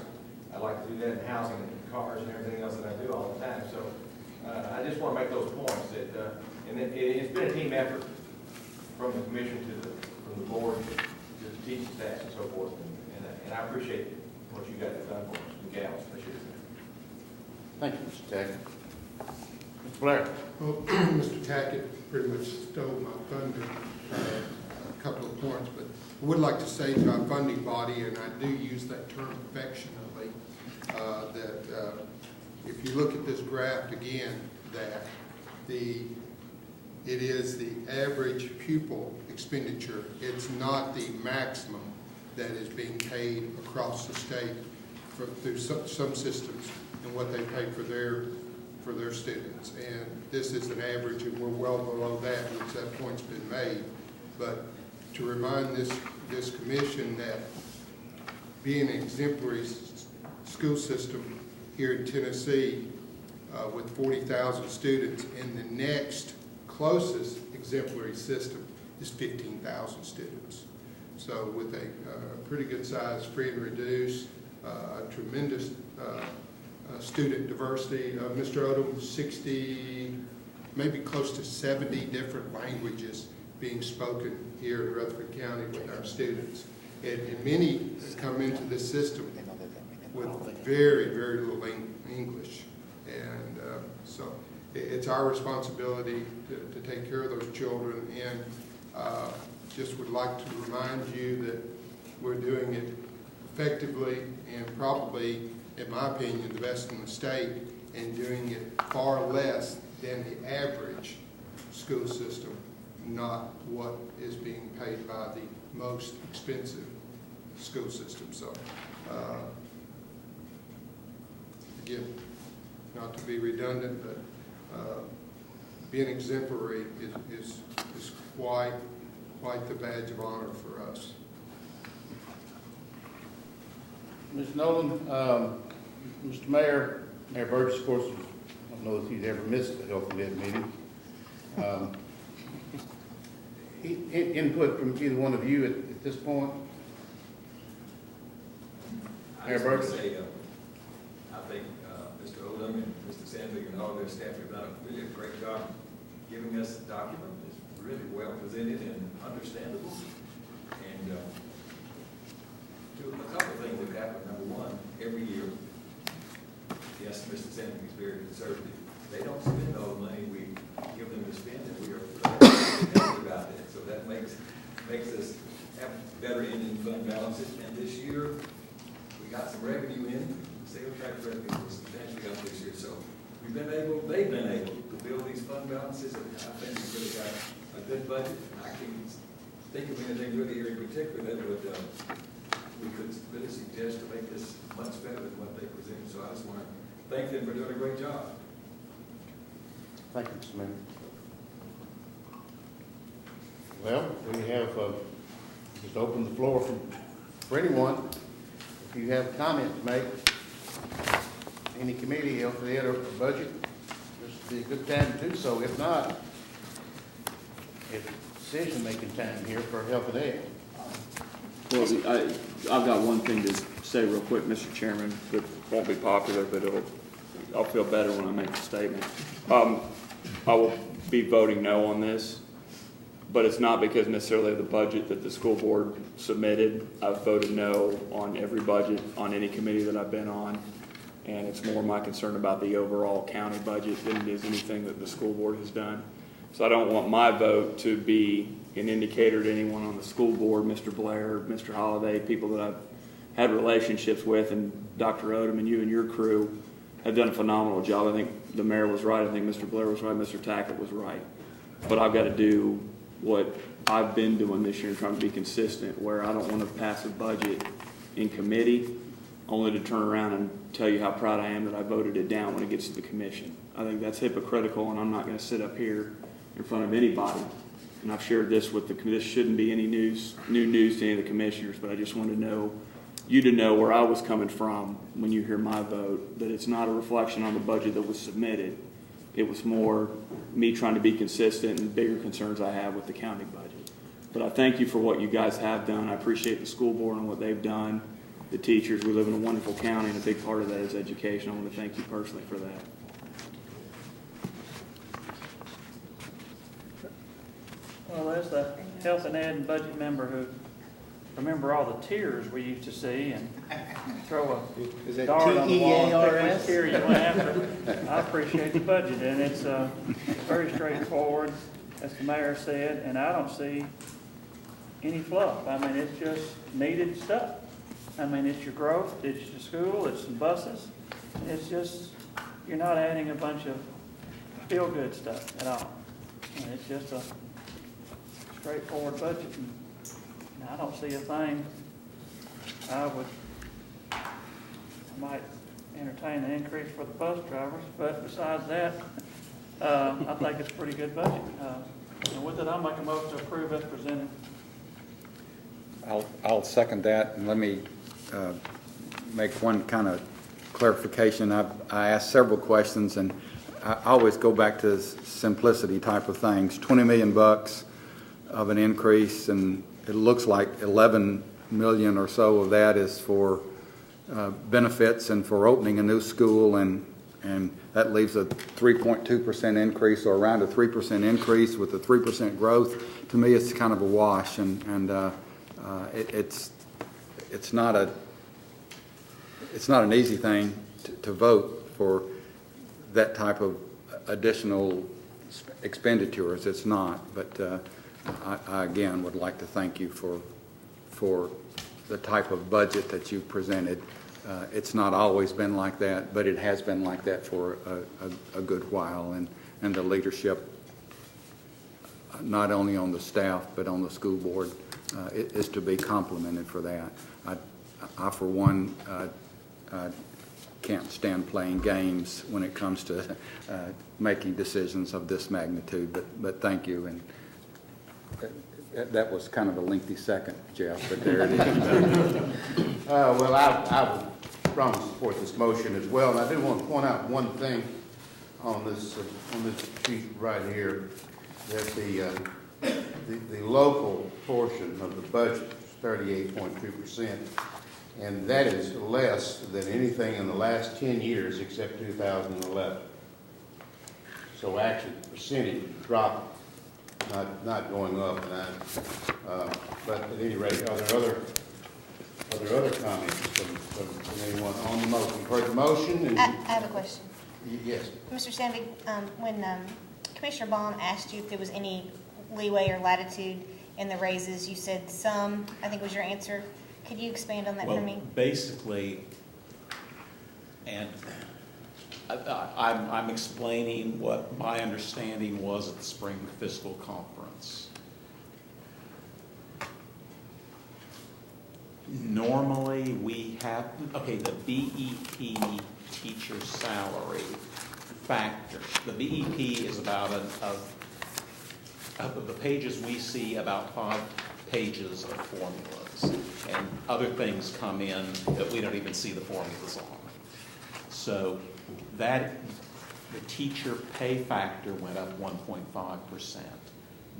I like to do that in housing and cars and everything else that I do all the time. So I just want to make those points that, and it's been a team effort from the commission from the board to the teaching staff and so forth. And I appreciate what you guys have done for us, and gals. Appreciate it. Thank you, Mr. Tackett. Mr. Blair. Well, Mr. Tackett pretty much stole my thunder, a couple of points, but I would like to say to our funding body, and I do use that term affectionately, that if you look at this graph again, that it is the average pupil expenditure. It's not the maximum that is being paid across the state through some systems and what they pay for their students. And this is an average, and we're well below that, which that point's been made. But to remind this commission that being an exemplary school system here in Tennessee with 40,000 students, and the next closest exemplary system is 15,000 students. So with a pretty good size free and reduced, tremendous student diversity. Mr. Odom, 60, maybe close to 70 different languages being spoken here in Rutherford County with our students. And many come into this system with very, very little English. And so it's our responsibility to take care of those children. And just would like to remind you that we're doing it effectively and probably, in my opinion, the best in the state, and doing it far less than the average school system, not what is being paid by the most expensive school system. So, again, not to be redundant, but being exemplary is quite the badge of honor for us. Ms. Nolan, Mr. Mayor Burgess, of course, I don't know if he's ever missed a Health and Ed meeting. Input from either one of you at this point? Mayor Burgess? I think Mr. Odom and Mr. Sandvik and all their staff have done a really great job giving us the document. It's really well presented and understandable. And a couple of things have happened. Number one, every year, yes, Mr. Sandvik is very conservative. They don't spend all the money we give them to spend, and we are happy about that. So that makes us have better ending fund balances. And this year, we got some revenue in. Sales tax revenue was substantially up this year. So they've been able to build these fund balances. And I think we've really got a good budget. I can't think of anything really here in particular that would we could really suggest to make this much better than what they presented. So I just want to thank them for doing a great job. Thank you, Mr. Mayor. Well, we have just opened the floor for anyone. If you have a comment to make, any committee, Health and Ed or budget, this would be a good time to do so. If not, it's decision-making time here for Health and Ed. Well, I've got one thing to say real quick, Mr. Chairman, that won't be popular, but it'll I'll feel better when I make the statement. I will be voting no on this, but it's not because necessarily of the budget that the school board submitted. I've voted no on every budget on any committee that I've been on, and it's more my concern about the overall county budget than it is anything that the school board has done. So I don't want my vote to be an indicator to anyone on the school board, Mr. Blair, Mr. Holliday, people that I've had relationships with, and Dr. Odom and you and your crew have done a phenomenal job. I think the mayor was right. I think Mr. Blair was right. Mr. Tackett was right. But I've got to do what I've been doing this year and trying to be consistent, where I don't want to pass a budget in committee only to turn around and tell you how proud I am that I voted it down when it gets to the commission. I think that's hypocritical, and I'm not going to sit up here in front of anybody. And I've shared this with this shouldn't be any new news to any of the commissioners, but I just want you to know where I was coming from when you hear my vote, that it's not a reflection on the budget that was submitted. It was more me trying to be consistent and bigger concerns I have with the county budget. But I thank you for what you guys have done. I appreciate the school board and what they've done, the teachers. We live in a wonderful county, and a big part of that is education. I want to thank you personally for that. Well, there's the health and ed and budget member who remember all the tears we used to see and throw a dart on the wall and pick which tier you went after. I appreciate the budget, and it's very straightforward, as the mayor said, and I don't see any fluff. I mean, it's just needed stuff. I mean, it's your growth, it's the school, it's the buses. It's just, you're not adding a bunch of feel-good stuff at all. And it's just a straightforward budget. And I don't see a thing. I might entertain the increase for the bus drivers, but besides that, I think it's a pretty good budget. And with it, I'll make a motion to approve as presented. I'll second that, and let me make one kind of clarification. I asked several questions, and I always go back to simplicity type of things. $20 million of an increase, and it looks like 11 million or so of that is for benefits and for opening a new school, and that leaves a 3.2% increase, or around a 3% increase with a 3% growth. To me, it's kind of a wash, and it's not an easy thing to vote for that type of additional expenditures. It's not, but I again would like to thank you for the type of budget that you've presented. It's not always been like that, but it has been like that for a good while, and the leadership, not only on the staff but on the school board, is to be complimented for that. I for one, can't stand playing games when it comes to making decisions of this magnitude, but thank you. And that was kind of a lengthy second, Jeff, but there it is. Well, I would strongly support this motion as well, and I do want to point out one thing on this sheet right here, that the local portion of the budget is 38.2%, and that is less than anything in the last 10 years except 2011. So actually, the percentage dropped, not going up. But at any rate, are there other comments from anyone on the motion? You've heard the motion. And I have a question. Yes. Mr. Sandvig, when Commissioner Baum asked you if there was any leeway or latitude in the raises, you said some, I think was your answer. Could you expand on that for me? Basically, and I'm explaining what my understanding was at the spring fiscal conference. Normally, we have, the BEP teacher salary factor. The BEP is about of the pages we see, about 5 pages of formulas, and other things come in that we don't even see the formulas on. So that the teacher pay factor went up 1.5%.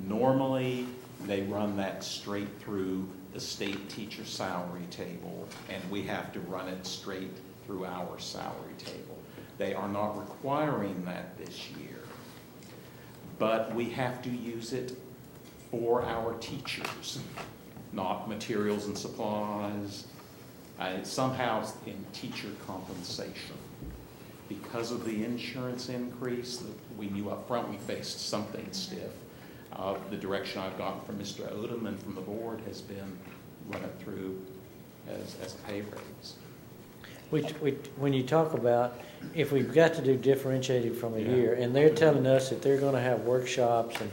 Normally, they run that straight through the state teacher salary table, and we have to run it straight through our salary table. They are not requiring that this year. But we have to use it for our teachers, not materials and supplies. Somehow in teacher compensation. Because of the insurance increase that we knew up front, we faced something stiff. The direction I've gotten from Mr. Odom and from the board has been run it through as pay raise. When you talk about, if we've got to do differentiating from a year, and they're telling us that they're gonna have workshops, and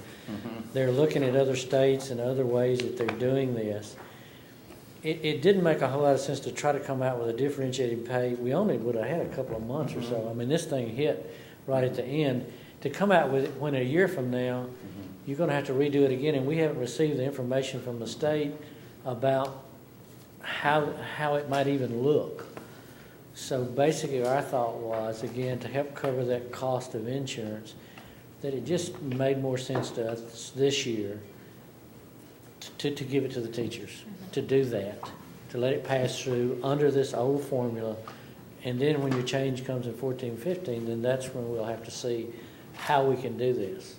they're looking at other states and other ways that they're doing this, it didn't make a whole lot of sense to try to come out with a differentiated pay. We only would have had a couple of months or so. I mean, this thing hit right at the end. To come out with it when a year from now, you're gonna have to redo it again, and we haven't received the information from the state about how it might even look. So basically our thought was, again, to help cover that cost of insurance, that it just made more sense to us this year to give it to the teachers, to do that, to let it pass through under this old formula. And then when your change comes in 14-15, then that's when we'll have to see how we can do this.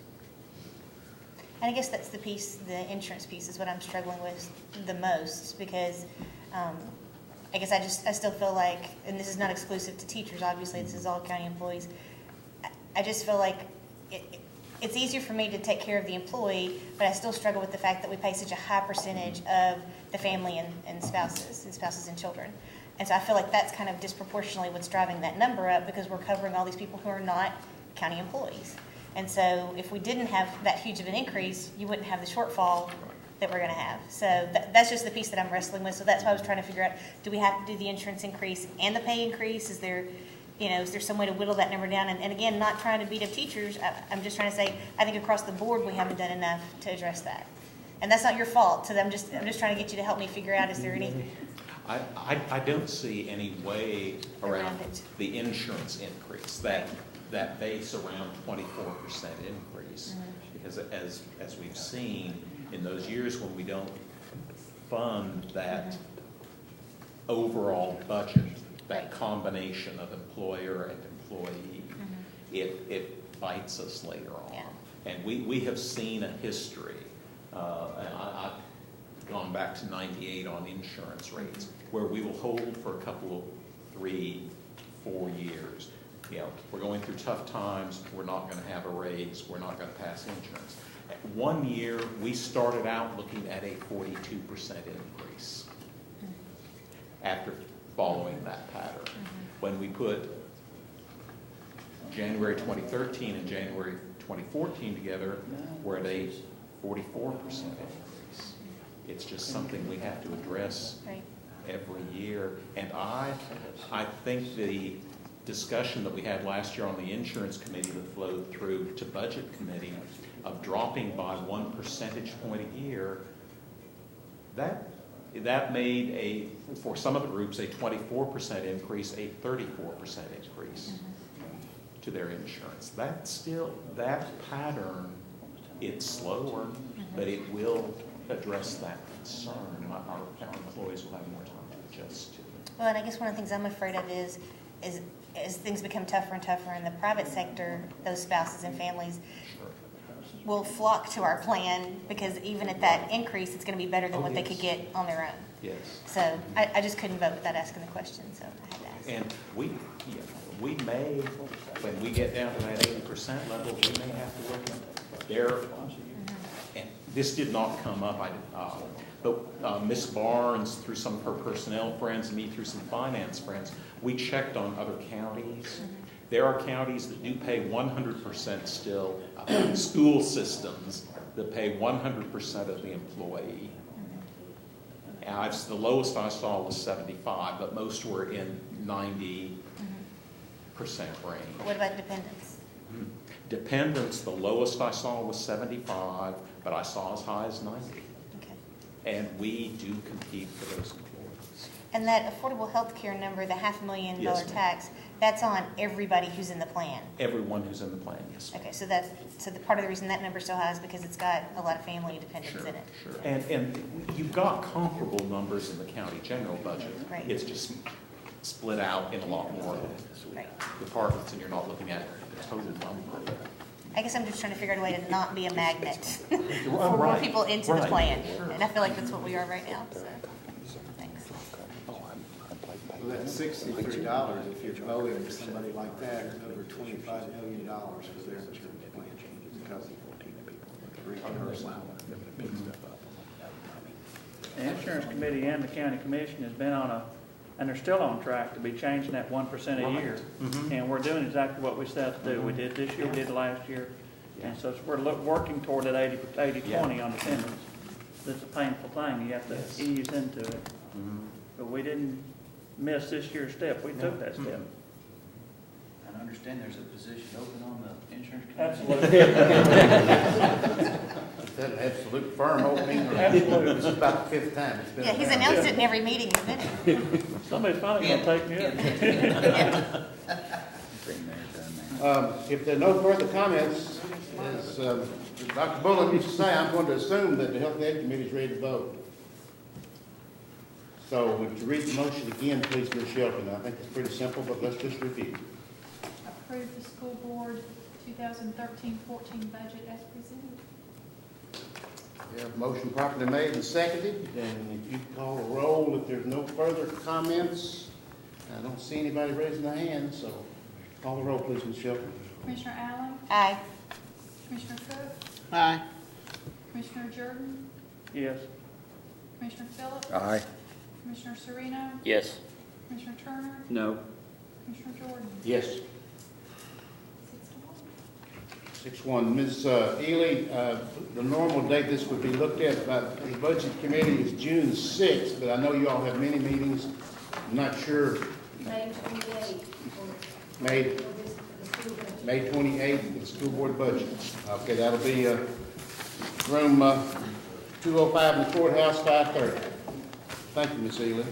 And I guess that's the piece, the insurance piece is what I'm struggling with the most, because I guess I still feel like, and this is not exclusive to teachers, obviously, this is all county employees. I just feel like it's easier for me to take care of the employee, but I still struggle with the fact that we pay such a high percentage of the family and spouses and children. And so I feel like that's kind of disproportionately what's driving that number up, because we're covering all these people who are not county employees. And so if we didn't have that huge of an increase, you wouldn't have the shortfall that we're going to have. So that's just the piece that I'm wrestling with. So that's why I was trying to figure out, do we have to do the insurance increase and the pay increase? Is there some way to whittle that number down? And again, not trying to beat up teachers. I'm just trying to say, I think across the board, we haven't done enough to address that. And that's not your fault. So I'm just trying to get you to help me figure out, is there any... I don't see any way around the insurance increase, that base around 24% increase. Because as we've seen in those years when we don't fund that overall budget, that combination of employer and employee, it bites us later on. Yeah. And we have seen a history, and I've gone back to 98 on insurance rates, where we will hold for a couple of 3, 4 years. We're going through tough times, we're not going to have a raise, we're not going to pass insurance. One year, we started out looking at a 42% increase after following that pattern. When we put January 2013 and January 2014 together, we're at a 44% increase. It's just something we have to address every year. And I think the discussion that we had last year on the insurance committee that flowed through to budget committee of dropping by 1 percentage point a year, that made for some of the groups, a 24% increase, a 34% increase to their insurance. That pattern, it's slower, but it will address that concern. Our employees will have more time to adjust to it. Well, and I guess one of the things I'm afraid of is as things become tougher and tougher in the private sector, those spouses and families will flock to our plan, because even at that increase, it's going to be better than what they could get on their own. Yes. So I just couldn't vote without asking the question, so I had to ask. And we may, when we get down to that 80% level, we may have to look at their, and this did not come up, but Ms. Barnes, through some of her personnel friends, and me through some finance friends, we checked on other counties. There are counties that do pay 100% still, school systems that pay 100% of the employee. And the lowest I saw was 75, but most were in 90% range. What about dependents? Dependents, the lowest I saw was 75, but I saw as high as 90. Okay. And we do compete for those employees. And that affordable health care number, the $500,000 Yes, ma'am. tax, that's on everybody who's in the plan? Everyone who's in the plan, yes. Okay, so the part of the reason that number's so high is because it's got a lot of family dependents in it. Sure. And you've got comparable numbers in the county general budget. Right. It's just split out in a lot more Right. departments, and you're not looking at the total number. I guess I'm just trying to figure out a way to not be a magnet for more Right, people into the right. plan. And I feel like that's what we are right now, so, thanks. Well, that's $63, if you're voting for somebody like that, it's over $25 million for their insurance plan. Because of reimbursement. The insurance committee and the county commission has been and they're still on track to be changing that 1% a year. And we're doing exactly what we set out to do. We did this year, we did last year. And so we're working toward that 80-20 on attendance. That's a painful thing. You have to ease into it. But we didn't miss this year's step. We took that step. I understand there's a position open on the insurance committee. Absolutely. Is that an absolute firm opening? Or Absolutely. This is about the 5th time it's been. Yeah, he's announced it in every meeting, isn't he? Somebody's finally gonna take me up. If there are no further comments, as Dr. Bullen used to say, I'm going to assume that the Health and Ed Committee is ready to vote. So would you read the motion again, please, Ms. Shelton? I think it's pretty simple, but let's just review. Approve the school board 2013-14 budget as presented. We have a motion properly made and seconded, and if you call a roll, if there's no further comments, I don't see anybody raising their hand, so call the roll, please, Ms. Shelton. Commissioner Allen? Aye. Commissioner Cook? Aye. Commissioner Jordan? Yes. Commissioner Phillips? Aye. Commissioner Sereno? Yes. Commissioner Turner? No. Commissioner Jordan? Yes. 6-1. 6-1. Ms. Ely, the normal date this would be looked at by the Budget Committee is June 6th, but I know you all have many meetings. I'm not sure. May 28th. May 28th, the school board budget. Okay, that'll be room 205 in the courthouse, 5:30. Thank you, Ms. Ely.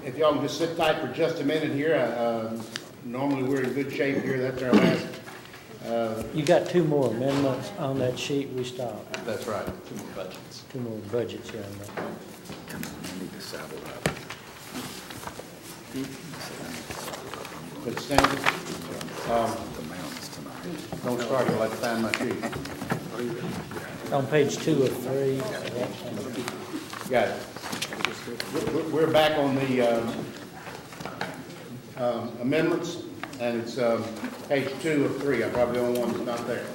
If y'all can just sit tight for just a minute here. Normally, we're in good shape here. That's our last. You got two more amendments on that sheet we stopped. That's right. 2 more budgets. Two more budgets here on that. Come on, I need to saddle up. Good standing. The mountains tonight. Don't start till I find my sheet. On page 2 of 3. Got it. We're back on the amendments, and it's page 2 of 3. I'm probably the only one that's not there.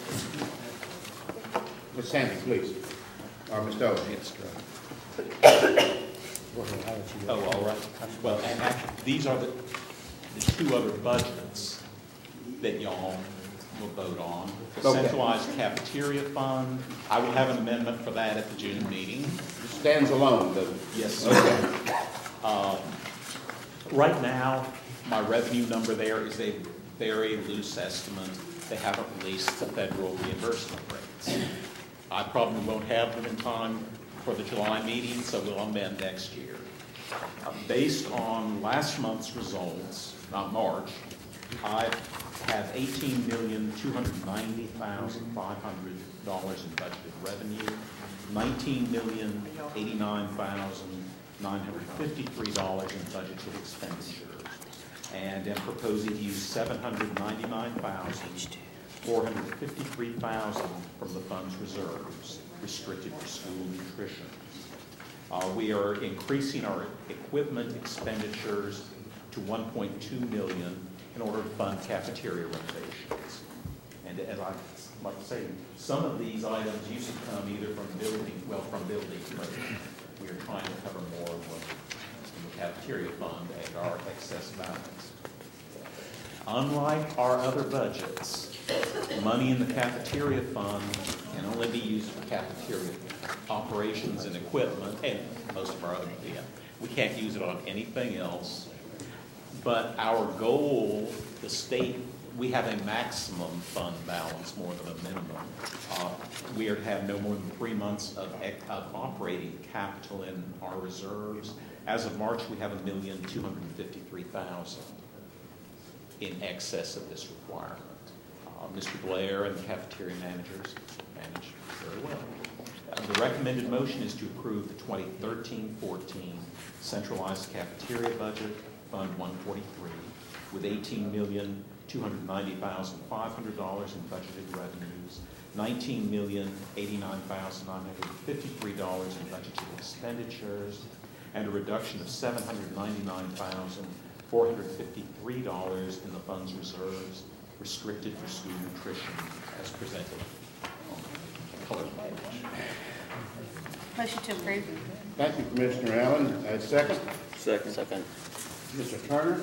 Ms. Sandy, please. Or Ms. Doe. Oh, all right. Well, and actually, these are the 2 other budgets that y'all will vote on. The Okay. centralized cafeteria fund, I will have an amendment for that at the June meeting. It stands alone, doesn't it? Yes, sir. Right now, my revenue number there is a very loose estimate. They haven't released the federal reimbursement rates. I probably won't have them in time for the July meeting, so we'll amend next year. Based on last month's results, not March, I have $18,290,500 in budgeted revenue, $19,089,953 in budgeted expenditures, and am proposing to use $799,453,000 from the fund's reserves, restricted for school nutrition. We are increasing our equipment expenditures to $1.2 million in order to fund cafeteria renovations. And as I like to say, some of these items used to come either from buildings, but we are trying to cover more of what in the cafeteria fund and our excess balance. Unlike our other budgets, money in the cafeteria fund can only be used for cafeteria operations and equipment, and most of our other media. We can't use it on anything else. But our goal, the state, we have a maximum fund balance more than a minimum. We are to have no more than 3 months of operating capital in our reserves. As of March, we have $1,253,000 in excess of this requirement. Mr. Blair and the cafeteria managers manage very well. The recommended motion is to approve the 2013-14 centralized cafeteria budget, Fund 143, with $18,290,500 in budgeted revenues, $19,089,953 in budgeted expenditures, and a reduction of $799,453 in the fund's reserves restricted for school nutrition as presented on the colored page. Motion to approve. Thank you, Commissioner Allen. Second? Second. Mr. Turner?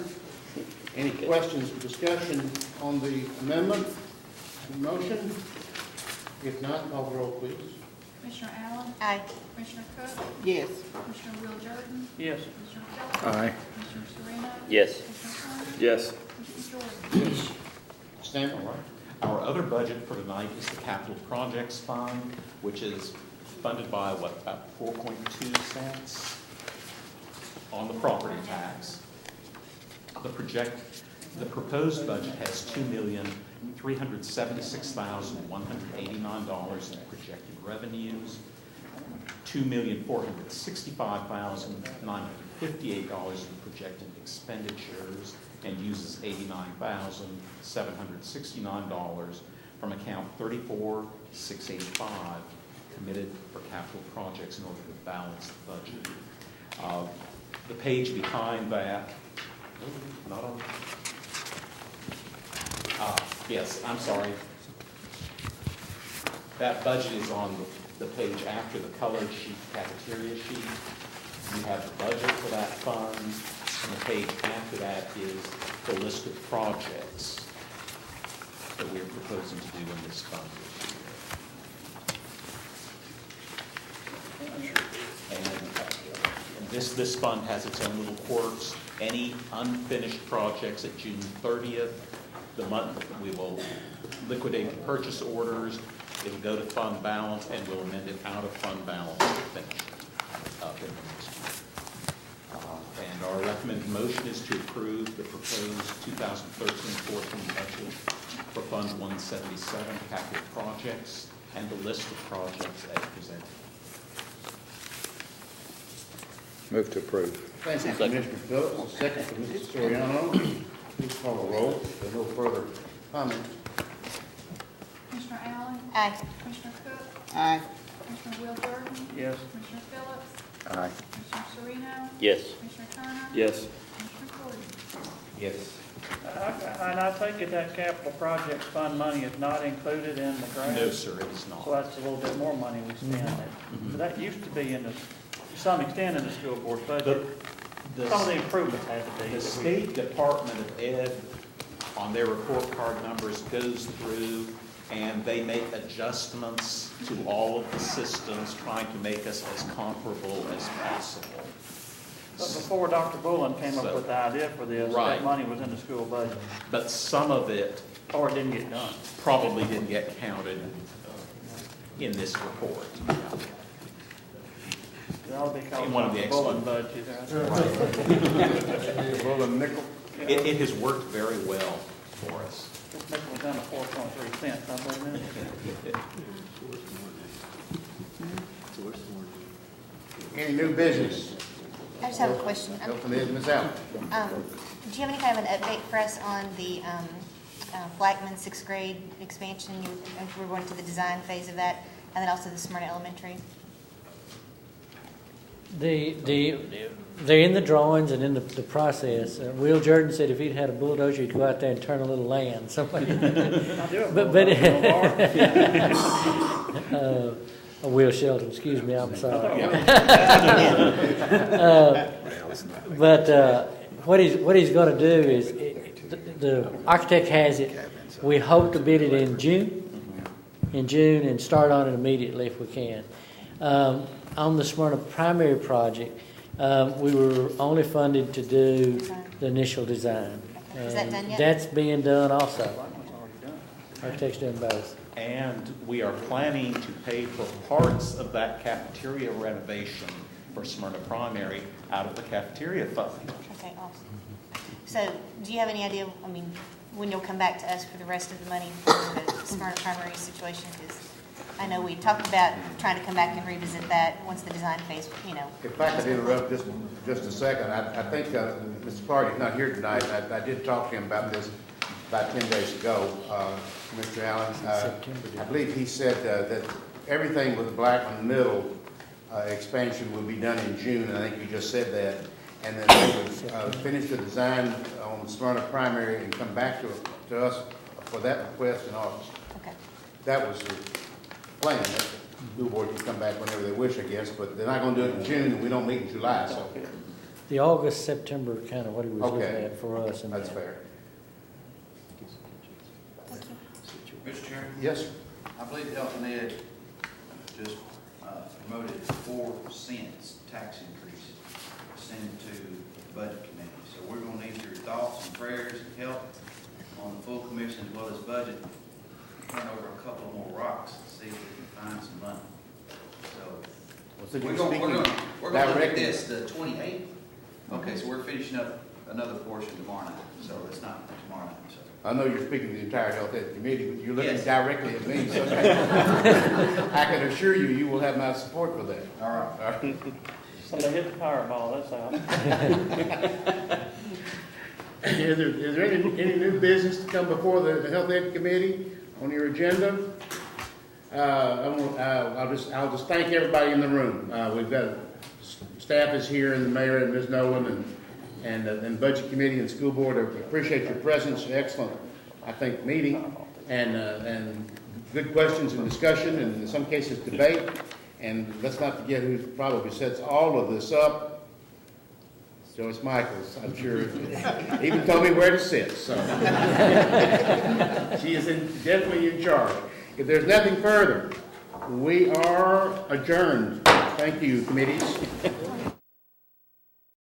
Any questions or discussion on the amendment, motion? If not, call the roll, please. Commissioner Allen? Aye. Commissioner Cook? Yes. Commissioner Will Jordan? Yes. Commissioner Phillips? Aye. Commissioner Serena? Yes. Commissioner Turner? Yes. Commissioner Jordan? Stand. All right. Our other budget for tonight is the Capital Projects Fund, which is funded by, about 4.2 cents on the property tax. The proposed budget has $2,376,189 in projected revenues, $2,465,958 in projected expenditures, and uses $89,769 from account 34,685 committed for capital projects in order to balance the budget. The page behind that, not on. Yes, I'm sorry. That budget is on the page after the colored sheet, cafeteria sheet. You have the budget for that fund, and the page after that is the list of projects that we're proposing to do in this fund this year. And this fund has its own little quirks. Any unfinished projects at June 30th, the month we will liquidate the purchase orders. It'll go to fund balance, and we'll amend it out of fund balance to finish up in the next year. And our recommended motion is to approve the proposed 2013-14 budget for Fund 177 capital projects and the list of projects as presented. Move to approve. Thank you, Commissioner Phillips. A second for Mrs. Soriano. Please call the roll. There's no further comment. Commissioner Allen? Aye. Commissioner Cook? Aye. Commissioner Will Jordan? Yes. Commissioner Phillips? Aye. Commissioner Serena? Yes. Commissioner Turner? Yes. Commissioner Gordon? Yes. And I take it that capital projects fund money is not included in the grant? No, sir, it is not. So that's a little bit more money we spend. But that used to be to some extent in the school board's budget. Some of the improvements had to be. The State Department of Ed, on their report card numbers, goes through and they make adjustments to all of the systems, trying to make us as comparable as possible. But before Dr. Bullen came up with the idea for this, Right. that money was in the school budget. But some of it Or it didn't get done. probably didn't get counted in this report. That'll be called In one of the Dr. Bullen excellent- budget. Bullen nickel. It has worked very well for us. This nickel was down to 4.3 cents, I believe. Any new business? I just have a question. Open it, Ms. Allen. Do you have any kind of an update for us on the Blackman sixth grade expansion? We're going to the design phase of that, and then also the Smyrna Elementary. They're in the drawings and in the process. Will Jordan said if he'd had a bulldozer, he'd go out there and turn a little land. Somebody. Will Shelton, excuse me, I'm sorry. But what he's going to do is, the architect has it. We hope to bid it in June, and start on it immediately if we can. On the Smyrna primary project, we were only funded to do the initial design. Is that done yet? That's being done also. Architect's doing both. And we are planning to pay for parts of that cafeteria renovation for Smyrna Primary out of the cafeteria fund. Okay, awesome. So, do you have any idea, when you'll come back to us for the rest of the money for the Smyrna Primary situation? Because I know we talked about trying to come back and revisit that once the design phase, If I could interrupt just a second, I think Mr. Clark is not here tonight. I did talk to him about this about 10 days ago, Mr. Allen. I believe he said that everything with the Blackman Middle expansion will be done in June, and I think you just said that. And then they would finish the design on Smyrna Primary and come back to us for that request in August. Okay. That was the plan. The school board can come back whenever they wish, I guess, but they're not going to do it in June, and we don't meet in July, so. The August, September, kind of what he was looking Okay. at for us. And That's fair. Mr. Chairman? Yes, sir. I believe Health and Ed just promoted 4 cents tax increase sent to the budget committee. So we're gonna need your thoughts and prayers and help on the full commission as well as budget. Turn over a couple more rocks and see if we can find some money. So we're gonna look at this the 28th. Okay, so we're finishing up another portion tomorrow night. So it's not tomorrow night. So. I know you're speaking to the entire Health Ed Committee, but you're looking Yes. directly at me, so I can assure you, you will have my support for that. All right. Somebody hit the Powerball, that's all. Is there any new business to come before the Health Ed Committee on your agenda? I'll just thank everybody in the room. We've got, staff is here, and the mayor and Ms. Nolan, and Budget Committee and School Board. I appreciate your presence. Excellent, I think, meeting, and good questions and discussion, and in some cases debate. And let's not forget who probably sets all of this up. Joyce Michaels, I'm sure, even told me where to sit. So she is definitely in charge. If there's nothing further, we are adjourned. Thank you, committees.